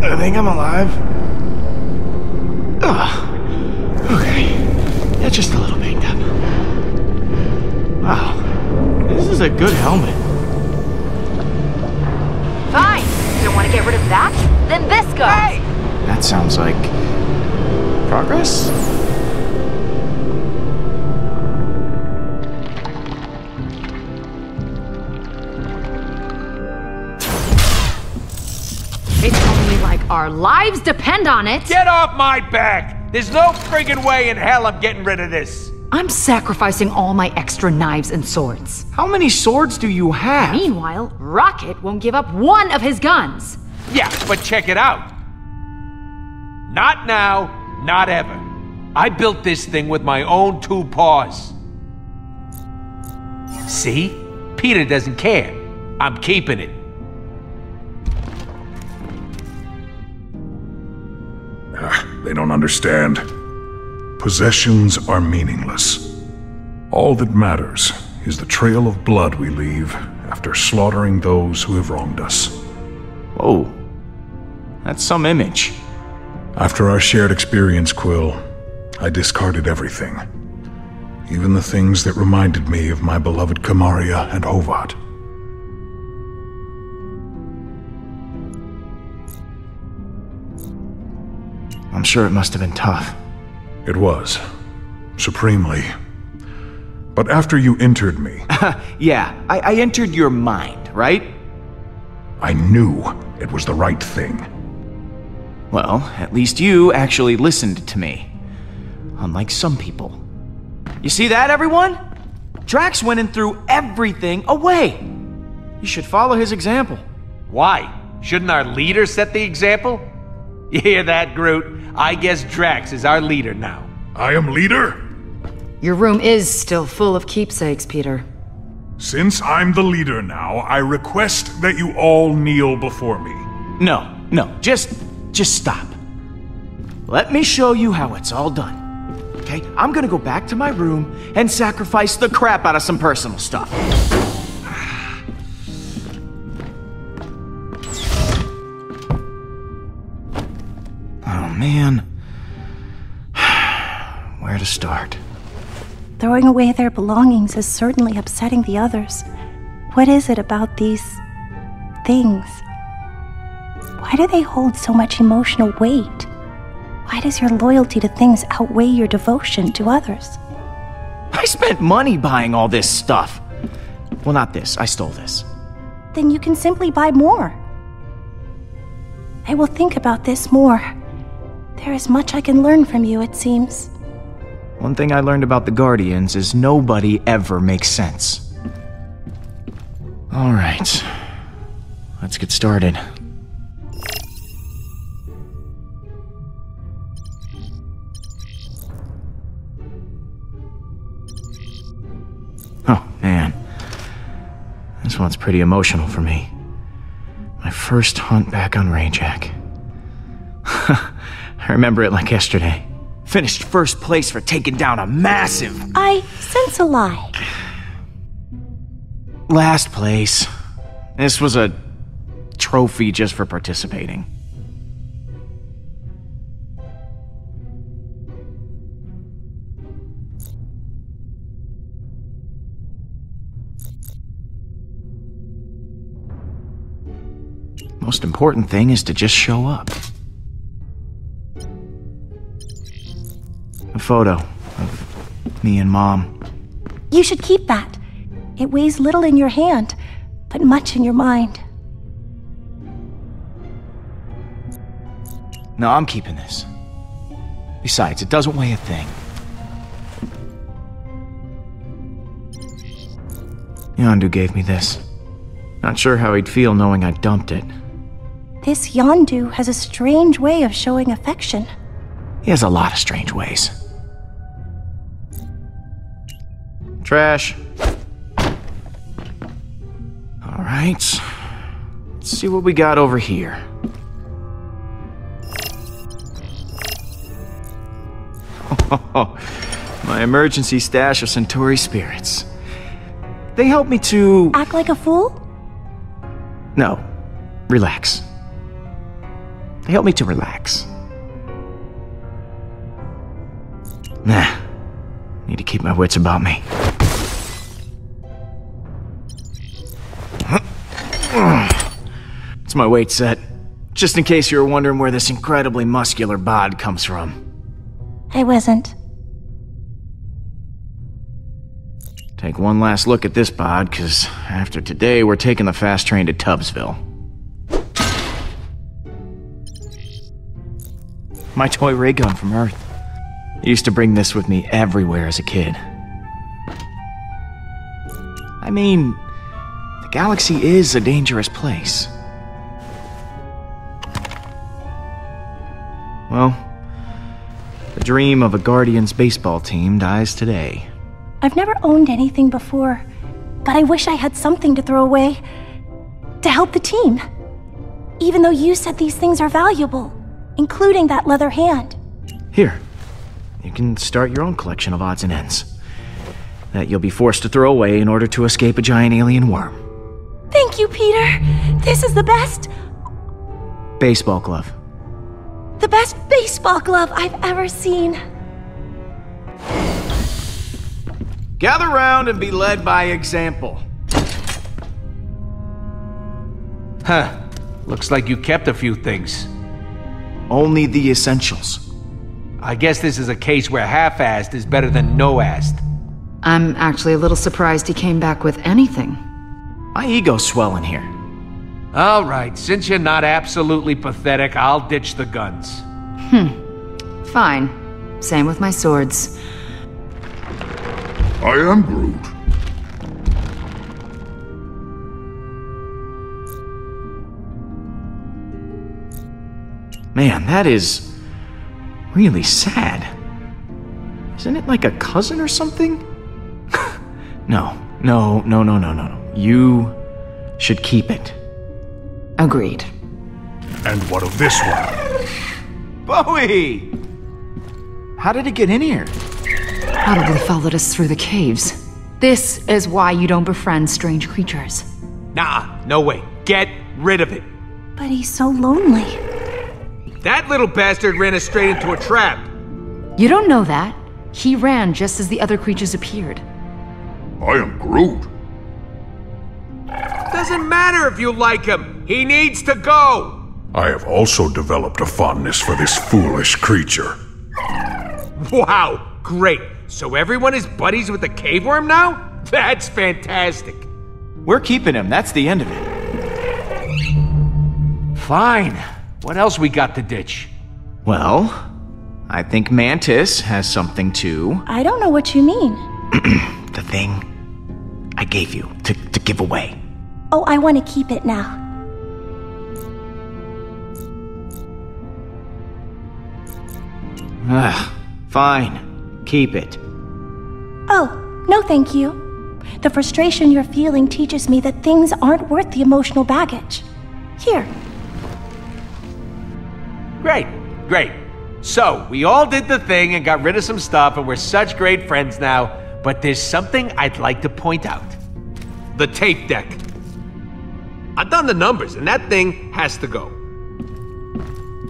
S1: I think I'm alive. Ugh. was a good helmet.
S10: Fine. Don't want to get rid of that? Then this goes. Hey!
S1: That sounds like... progress?
S10: It's only like our lives depend on it.
S5: Get off my back! There's no friggin' way in hell I'm getting rid of this.
S10: I'm sacrificing all my extra knives and swords.
S1: How many swords do you have?
S10: Meanwhile, Rocket won't give up one of his guns.
S5: Yeah, but check it out. Not now, not ever. I built this thing with my own 2 paws. See? Peter doesn't care. I'm keeping it.
S8: They don't understand. Possessions are meaningless. All that matters is the trail of blood we leave after slaughtering those who have wronged us.
S1: Whoa. That's some image.
S8: After our shared experience, Quill, I discarded everything. Even the things that reminded me of my beloved Kamaria and Hovat.
S1: I'm sure it must have been tough.
S8: It was. Supremely. But after you entered me...
S1: Yeah, I entered your mind, right?
S8: I knew it was the right thing.
S1: Well, at least you actually listened to me. Unlike some people. You see that, everyone? Drax went and threw everything away. You should follow his example.
S5: Why? Shouldn't our leader set the example? You hear that, Groot? I guess Drax is our leader now.
S8: I am leader?
S10: Your room is still full of keepsakes, Peter.
S8: Since I'm the leader now, I request that you all kneel before me.
S1: No, just stop. Let me show you how it's all done. Okay, I'm gonna go back to my room and sacrifice the crap out of some personal stuff. Oh man. Where to start?
S11: Throwing away their belongings is certainly upsetting the others. What is it about these things? Why do they hold so much emotional weight? Why does your loyalty to things outweigh your devotion to others?
S1: I spent money buying all this stuff. Well, not this. I stole this.
S11: Then you can simply buy more. I will think about this more. There is much I can learn from you, it seems.
S1: One thing I learned about the Guardians is nobody ever makes sense. All right. Let's get started. Oh, man. This one's pretty emotional for me. My first hunt back on Rayjack. I remember it like yesterday. Finished first place for taking down a massive...
S11: I sense a lie.
S1: Last place. This was a trophy just for participating. Most important thing is to just show up. A photo of me and Mom.
S11: You should keep that. It weighs little in your hand, but much in your mind.
S1: No, I'm keeping this. Besides, it doesn't weigh a thing. Yondu gave me this. Not sure how he'd feel knowing I dumped it.
S11: This Yondu has a strange way of showing affection.
S1: He has a lot of strange ways. Trash. All right. Let's see what we got over here. My emergency stash of Centauri spirits. They help me to...
S11: Act like a fool?
S1: No. Relax. They help me to relax. Nah. Need to keep my wits about me. It's my weight set. Just in case you were wondering where this incredibly muscular bod comes from.
S11: I wasn't.
S1: Take one last look at this bod, because after today, we're taking the fast train to Tubbsville. My toy ray gun from Earth. I used to bring this with me everywhere as a kid. I mean, the galaxy is a dangerous place. Well, the dream of a Guardians baseball team dies today.
S11: I've never owned anything before, but I wish I had something to throw away to help the team. Even though you said these things are valuable, including that leather hand.
S1: Here, you can start your own collection of odds and ends that you'll be forced to throw away in order to escape a giant alien worm.
S11: Thank you, Peter. This is the best...
S1: Baseball glove.
S11: The best baseball glove I've ever seen.
S1: Gather round and be led by example.
S5: Huh. Looks like you kept a few things.
S1: Only the essentials.
S5: I guess this is a case where half-assed is better than no-assed.
S10: I'm actually a little surprised he came back with anything.
S1: My ego's swelling here.
S5: All right, since you're not absolutely pathetic, I'll ditch the guns.
S10: Fine. Same with my swords.
S8: I am Groot.
S1: Man, that is really sad. Isn't it like a cousin or something? No. You should keep it.
S10: Agreed.
S8: And what of this one?
S1: Bowie! How did it get in here?
S10: Probably followed us through the caves. This is why you don't befriend strange creatures.
S5: Nah, no way. Get rid of it.
S11: But he's so lonely.
S5: That little bastard ran us straight into a trap.
S10: You don't know that. He ran just as the other creatures appeared.
S8: I am Groot.
S5: Doesn't matter if you like him. He needs to go.
S8: I have also developed a fondness for this foolish creature.
S5: Wow, great. So everyone is buddies with the cave worm now? That's fantastic.
S1: We're keeping him, that's the end of it.
S5: Fine. What else we got to ditch?
S1: Well, I think Mantis has something too.
S11: I don't know what you mean.
S1: The thing I gave you to give away.
S11: Oh, I want to keep it now.
S1: Fine. Keep it.
S11: Oh, no thank you. The frustration you're feeling teaches me that things aren't worth the emotional baggage. Here.
S5: Great. So, we all did the thing and got rid of some stuff and we're such great friends now, but there's something I'd like to point out. The tape deck. I've done the numbers and that thing has to go.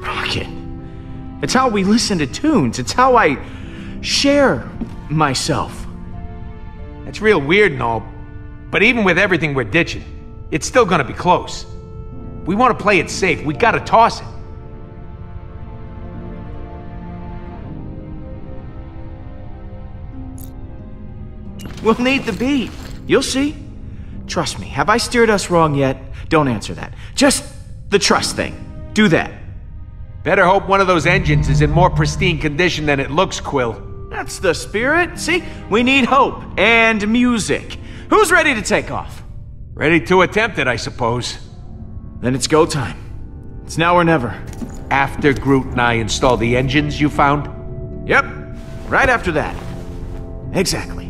S1: Rocket. It's how we listen to tunes. It's how I share myself.
S5: That's real weird and all, but even with everything we're ditching, it's still gonna be close. We want to play it safe. We gotta toss it.
S1: We'll need the beat. You'll see. Trust me. Have I steered us wrong yet? Don't answer that. Just the trust thing. Do that.
S5: Better hope one of those engines is in more pristine condition than it looks, Quill.
S1: That's the spirit. See? We need hope and music. Who's ready to take off?
S5: Ready to attempt it, I suppose.
S1: Then it's go time. It's now or never.
S5: After Groot and I install the engines you found?
S1: Yep. Right after that. Exactly.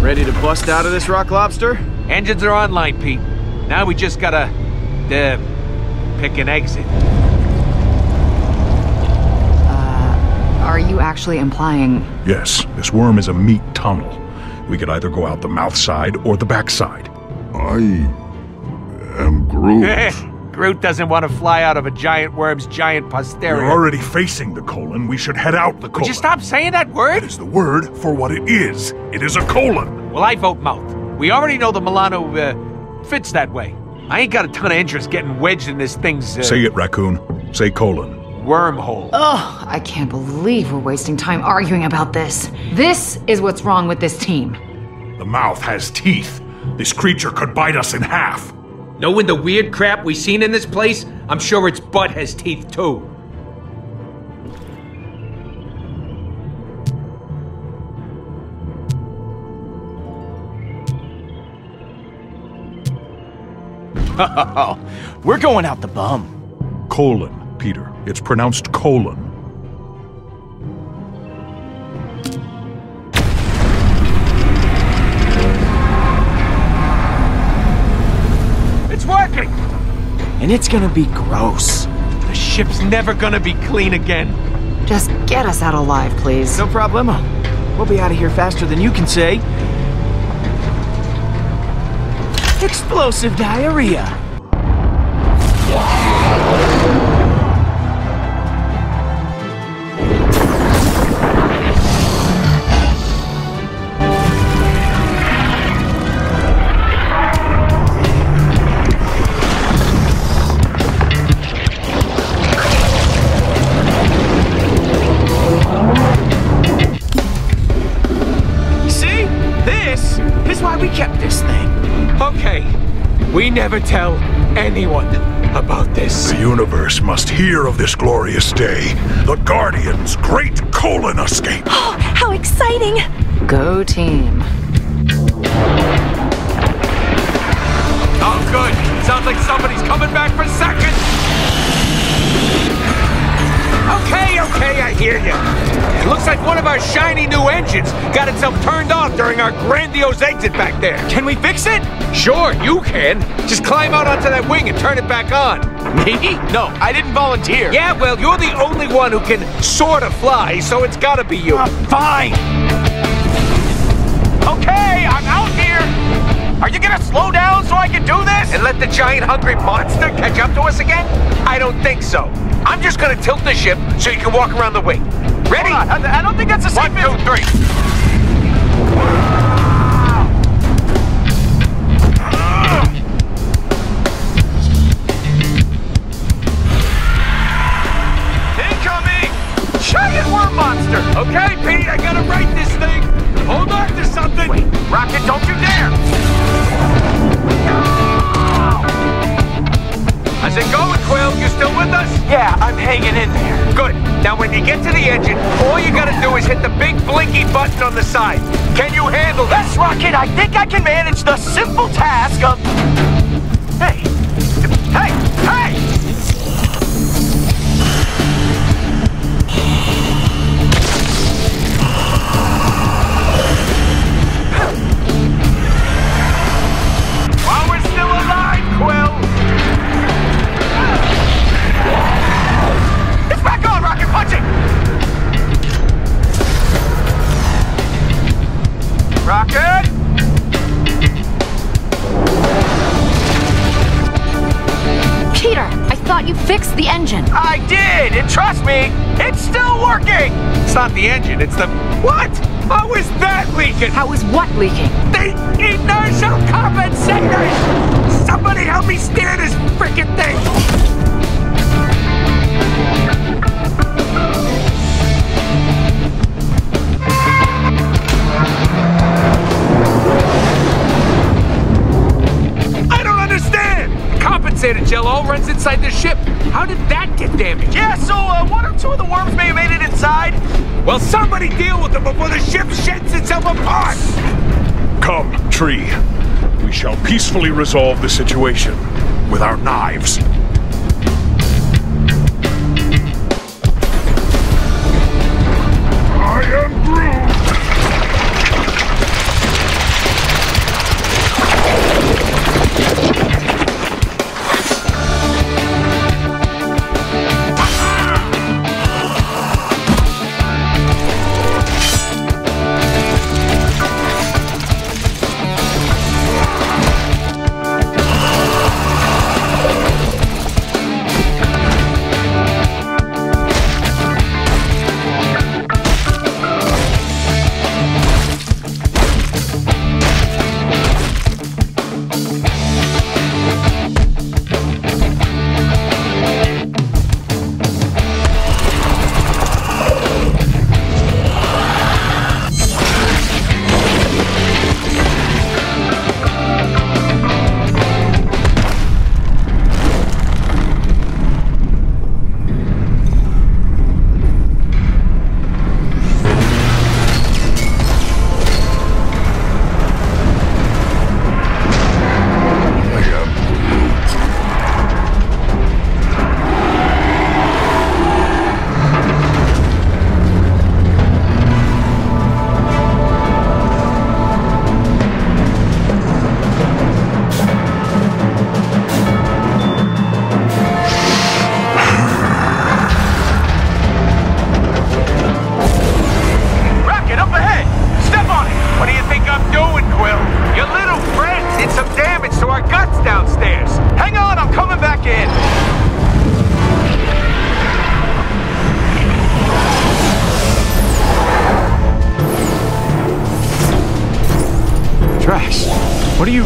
S1: Ready to bust out of this, Rock Lobster?
S5: Engines are online, Pete. Now we just gotta, pick an exit.
S10: Are you actually implying...
S8: Yes, this worm is a meat tunnel. We could either go out the mouth side or the back side. I am Groot.
S5: Groot doesn't want to fly out of a giant worm's giant posterior.
S8: We're already facing the colon. We should head out the colon.
S5: Would you stop saying that word?
S8: It is the word for what it is. It is a colon.
S5: Well, I vote mouth. We already know the Milano fits that way. I ain't got a ton of interest getting wedged in this thing's...
S8: Say it, raccoon. Say colon.
S5: Wormhole.
S10: Oh, I can't believe we're wasting time arguing about this. This is what's wrong with this team.
S8: The mouth has teeth. This creature could bite us in half.
S5: Knowing the weird crap we've seen in this place, I'm sure its butt has teeth too.
S1: We're going out the bum.
S8: Colon, Peter. It's pronounced colon.
S5: It's working!
S1: And it's gonna be gross.
S5: The ship's never gonna be clean again.
S10: Just get us out alive, please.
S1: No problemo. We'll be out of here faster than you can say. Explosive diarrhea. See? This is why we kept this thing.
S5: Okay, we never tell anyone about this.
S8: The universe must hear of this glorious day. The Guardians' great colon escape.
S11: Oh, how exciting!
S10: Go team.
S5: Oh, good. Sounds like somebody's coming back for seconds. Okay, I hear you. It looks like one of our shiny new engines got itself turned off during our grandiose exit back there.
S1: Can we fix it?
S5: Sure, you can. Just climb out onto that wing and turn it back on.
S1: Me? No, I didn't volunteer.
S5: Yeah, well, you're the only one who can sort of fly, so it's gotta be you.
S1: Fine. Okay, I'm out here. Are you gonna slow down so I can do this?
S5: And let the giant hungry monster catch up to us again? I don't think so. I'm just gonna tilt the ship so you can walk around the wing. Ready?
S1: Hold on, I don't think that's the same.
S5: 1, 2, 3.
S1: Incoming! Giant worm monster!
S5: Okay, Pete, I gotta right this thing. Hold on to something.
S1: Wait, Rocket, don't you dare!
S5: How's it going, Quill? You still with us?
S1: Yeah, I'm hanging in there.
S5: Good. Now, when you get to the engine, all you gotta do is hit the big blinky button on the side. Can you handle that?
S1: Yes, Rocket, I think I can manage the simple task of... Hey! Hey! Hey!
S5: While we're still alive, Quill!
S1: It's back on, Rocket! Punch it! Rocket!
S2: Peter, I thought you fixed the engine.
S1: I did, and trust me, it's still working!
S5: It's not the engine, it's the... What? How is that leaking?
S10: How is what leaking?
S5: The inertial compensators! Somebody help me steer this frickin' thing! I don't understand! Compensator gel all runs inside the ship. How did that get damaged?
S1: Yeah, so one or two of the worms may have made it inside.
S5: Well, somebody deal with them before the ship sheds itself apart!
S8: Come, Tree. We shall peacefully resolve the situation with our knives. I am Groot!
S1: Drax, what are you...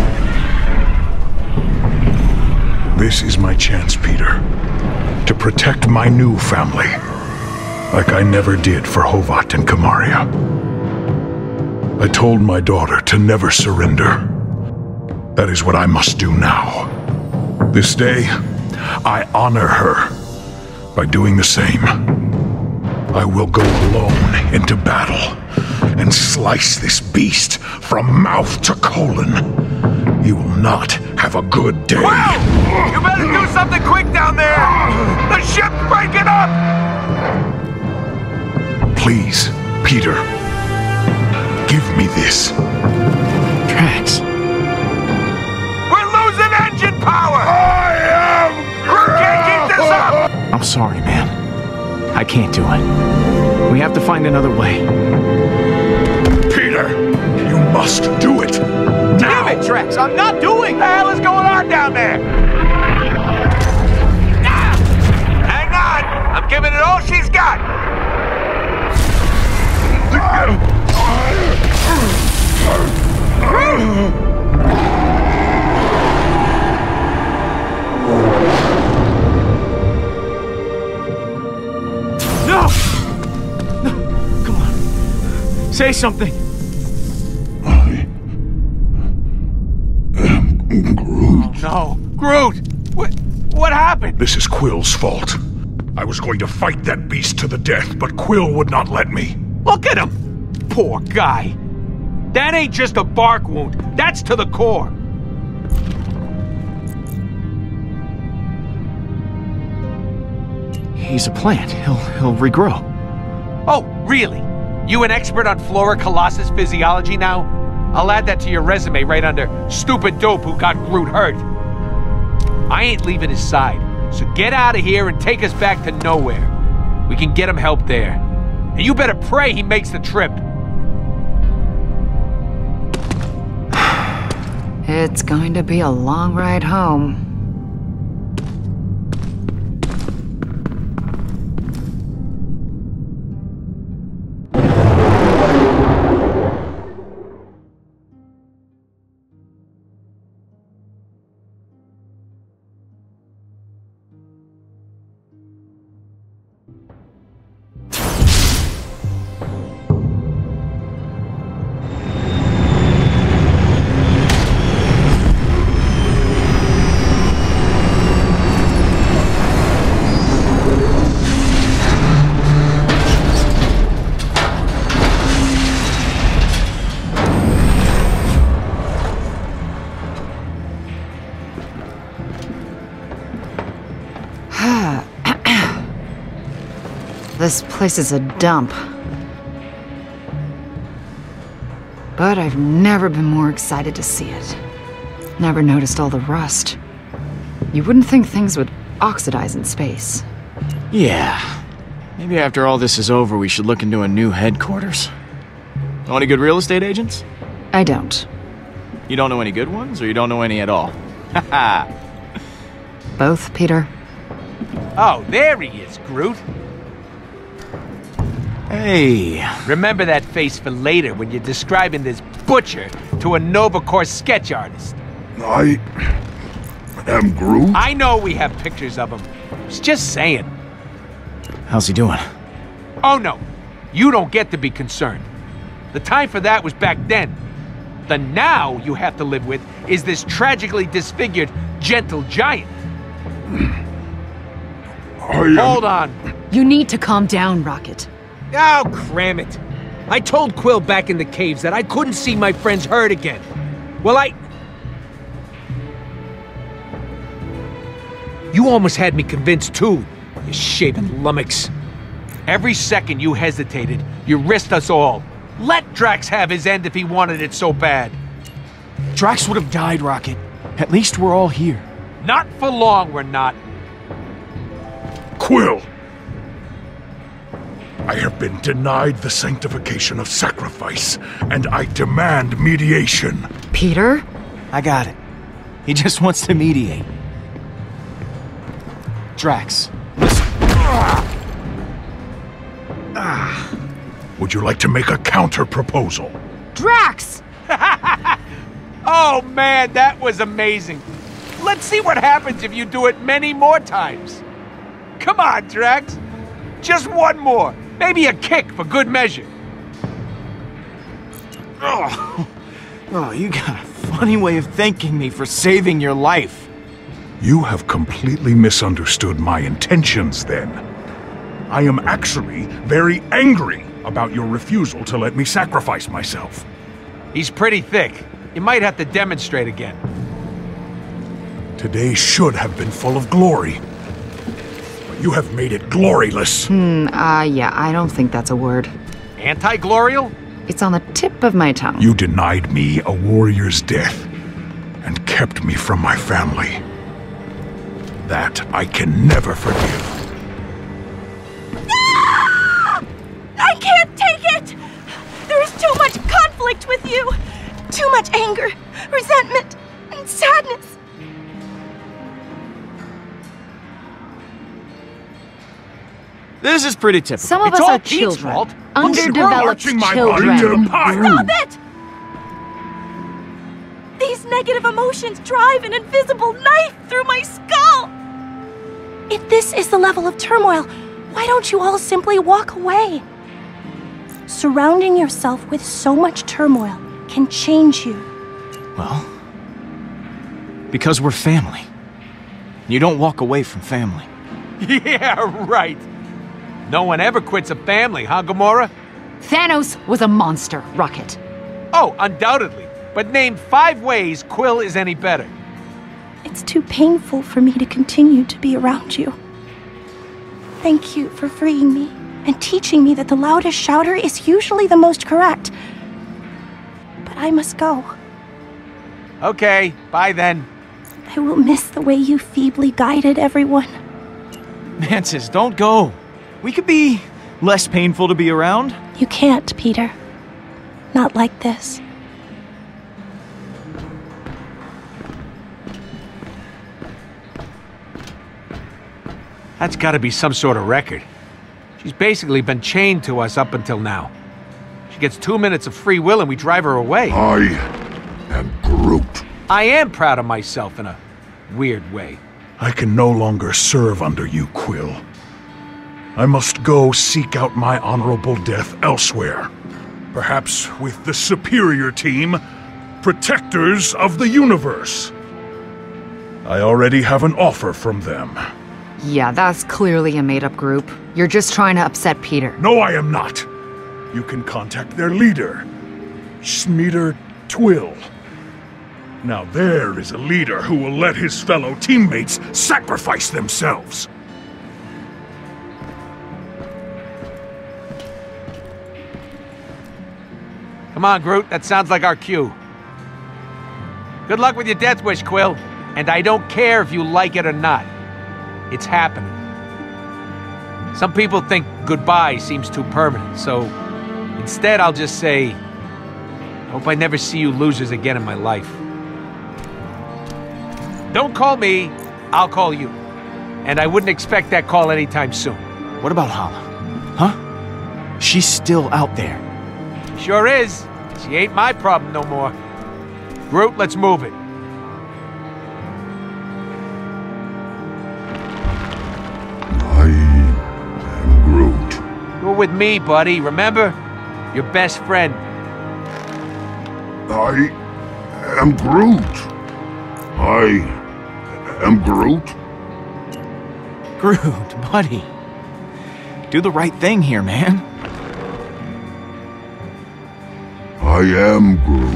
S8: This is my chance, Peter. To protect my new family. Like I never did for Hovat and Kamaria. I told my daughter to never surrender. That is what I must do now. This day, I honor her by doing the same. I will go alone into battle and slice this beast from mouth to colon. He will not have a good day.
S5: Wow! You better do something quick down there! The ship's breaking up!
S8: Please, Peter. Give me this.
S1: Drax.
S5: We're losing engine power! We can't keep this up!
S1: I'm sorry, man. I can't do it. We have to find another way.
S8: Peter, you must do it. Now!
S5: Damn it, Drax! I'm not doing! What the hell is going on down there? Ah! Hang on! I'm giving it all she's got!
S1: No! No! Come on. Say something.
S8: I am Groot.
S5: No. Groot! What happened?
S8: This is Quill's fault. I was going to fight that beast to the death, but Quill would not let me.
S5: Look at him! Poor guy. That ain't just a bark wound. That's to the core.
S1: He's a plant. He'll regrow.
S5: Oh, really? You an expert on Flora Colossus physiology now? I'll add that to your resume right under stupid dope who got Groot hurt. I ain't leaving his side, so get out of here and take us back to nowhere. We can get him help there. And you better pray he makes the trip.
S10: It's going to be a long ride home. This place is a dump. But I've never been more excited to see it. Never noticed all the rust. You wouldn't think things would oxidize in space.
S1: Yeah. Maybe after all this is over, we should look into a new headquarters. Know any good real estate agents?
S10: I don't.
S1: You don't know any good ones, or you don't know any at all? Haha.
S10: Both, Peter?
S5: Oh, there he is, Groot.
S1: Hey.
S5: Remember that face for later when you're describing this butcher to a Nova Corps sketch artist.
S8: I am Groot?
S5: I know we have pictures of him. It's just saying.
S1: How's he doing?
S5: Oh no, you don't get to be concerned. The time for that was back then. The now you have to live with is this tragically disfigured, gentle giant. Hold on.
S10: You need to calm down, Rocket.
S5: Oh, cram it. I told Quill back in the caves that I couldn't see my friends hurt again. Well, You almost had me convinced too, you shaven lummox. Every second you hesitated, you risked us all. Let Drax have his end if he wanted it so bad.
S1: Drax would have died, Rocket. At least we're all here.
S5: Not for long, we're not.
S8: Quill! I have been denied the sanctification of sacrifice, and I demand mediation.
S10: Peter?
S1: I got it. He just wants to mediate. Drax, listen.
S8: Would you like to make a counter-proposal?
S10: Drax!
S5: Oh man, that was amazing. Let's see what happens if you do it many more times. Come on, Drax. Just one more. Maybe a kick for good measure.
S1: Oh, you got a funny way of thanking me for saving your life.
S8: You have completely misunderstood my intentions then. I am actually very angry about your refusal to let me sacrifice myself.
S5: He's pretty thick. You might have to demonstrate again.
S8: Today should have been full of glory. But you have made it gloryless.
S10: Yeah, I don't think that's a word.
S5: Anti-glorial?
S10: It's on the tip of my tongue.
S8: You denied me a warrior's death and kept me from my family. That I can never forgive.
S11: I can't take it! There is too much conflict with you! Too much anger, resentment, and sadness.
S1: This is pretty typical.
S10: Some of
S5: It's
S10: us
S5: all
S10: are
S5: Pete's
S10: children.
S5: fault.
S10: Underdeveloped
S8: Scorching my body to
S10: children.
S8: the pyre.
S11: Stop it! These negative emotions drive an invisible knife through my skull! If this is the level of turmoil, why don't you all simply walk away? Surrounding yourself with so much turmoil can change you.
S1: Well, because we're family. You don't walk away from family.
S5: Yeah, right. No one ever quits a family, huh, Gamora?
S10: Thanos was a monster, Rocket.
S5: Oh, undoubtedly. But name 5 ways Quill is any better.
S11: It's too painful for me to continue to be around you. Thank you for freeing me and teaching me that the loudest shouter is usually the most correct. But I must go.
S5: Okay, bye then.
S11: I will miss the way you feebly guided everyone.
S1: Mantis, don't go. We could be less painful to be around.
S11: You can't, Peter. Not like this.
S5: That's gotta be some sort of record. She's basically been chained to us up until now. She gets 2 minutes of free will and we drive her away.
S8: I am Groot.
S5: I am proud of myself in a weird way.
S8: I can no longer serve under you, Quill. I must go seek out my honorable death elsewhere. Perhaps with the superior team, Protectors of the Universe. I already have an offer from them.
S10: Yeah, that's clearly a made-up group. You're just trying to upset Peter.
S8: No, I am not. You can contact their leader, Schmieder Twill. Now there is a leader who will let his fellow teammates sacrifice themselves.
S5: Come on, Groot, that sounds like our cue. Good luck with your death wish, Quill. And I don't care if you like it or not. It's happening. Some people think goodbye seems too permanent, so instead I'll just say, I hope I never see you losers again in my life. Don't call me, I'll call you. And I wouldn't expect that call anytime soon.
S1: What about Hala? Huh? She's still out there.
S5: Sure is. She ain't my problem no more. Groot, let's move it.
S8: I am Groot.
S5: You're with me, buddy, remember? Your best friend.
S8: I am Groot. I am Groot.
S1: Groot, buddy. Do the right thing here, man.
S8: I am Groot.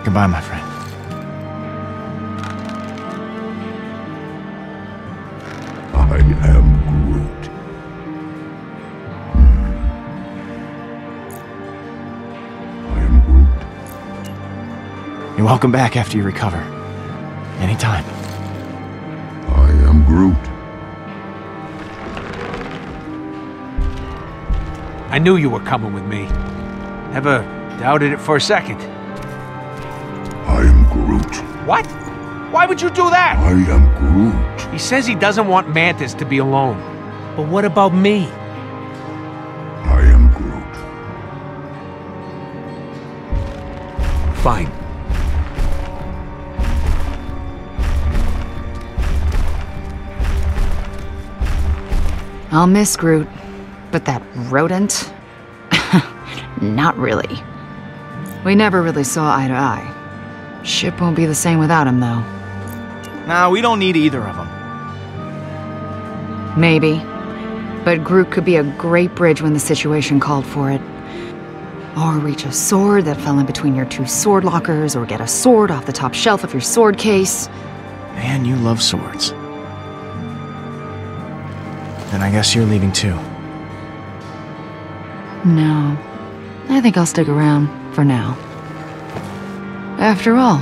S1: Goodbye, my friend.
S8: I am Groot. I am Groot.
S1: You're welcome back after you recover. Anytime.
S8: I am Groot.
S5: I knew you were coming with me. Never doubted it for a second.
S8: I am Groot.
S5: What? Why would you do that?
S8: I am Groot.
S5: He says he doesn't want Mantis to be alone. But what about me?
S8: I am Groot.
S5: Fine.
S10: I'll miss Groot, but that rodent? Not really. We never really saw eye to eye. Ship won't be the same without him, though.
S1: Nah, we don't need either of them.
S10: Maybe. But Groot could be a great bridge when the situation called for it. Or reach a sword that fell in between your two sword lockers, or get a sword off the top shelf of your sword case.
S1: Man, you love swords. Then I guess you're leaving too.
S10: No. I think I'll stick around, for now. After all,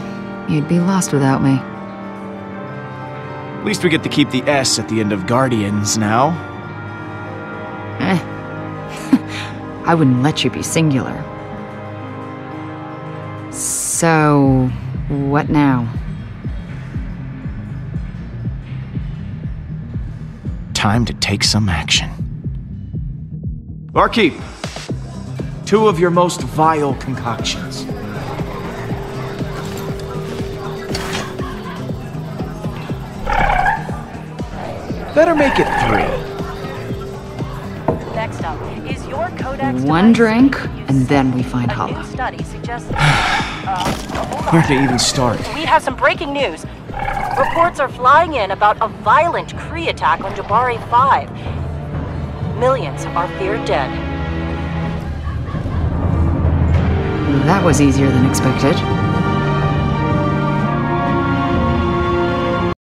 S10: you'd be lost without me.
S1: At least we get to keep the S at the end of Guardians now.
S10: I wouldn't let you be singular. So, what now?
S1: Time to take some action. Barkeep, 2 of your most vile concoctions. Better make it 3.
S12: Next up is your codex.
S10: One drink, and then we find Hala.
S12: Study suggests.
S1: Where to even start?
S12: We have some breaking news. Reports are flying in about a violent Kree attack on Jabari 5. Millions are feared dead.
S10: That was easier than expected.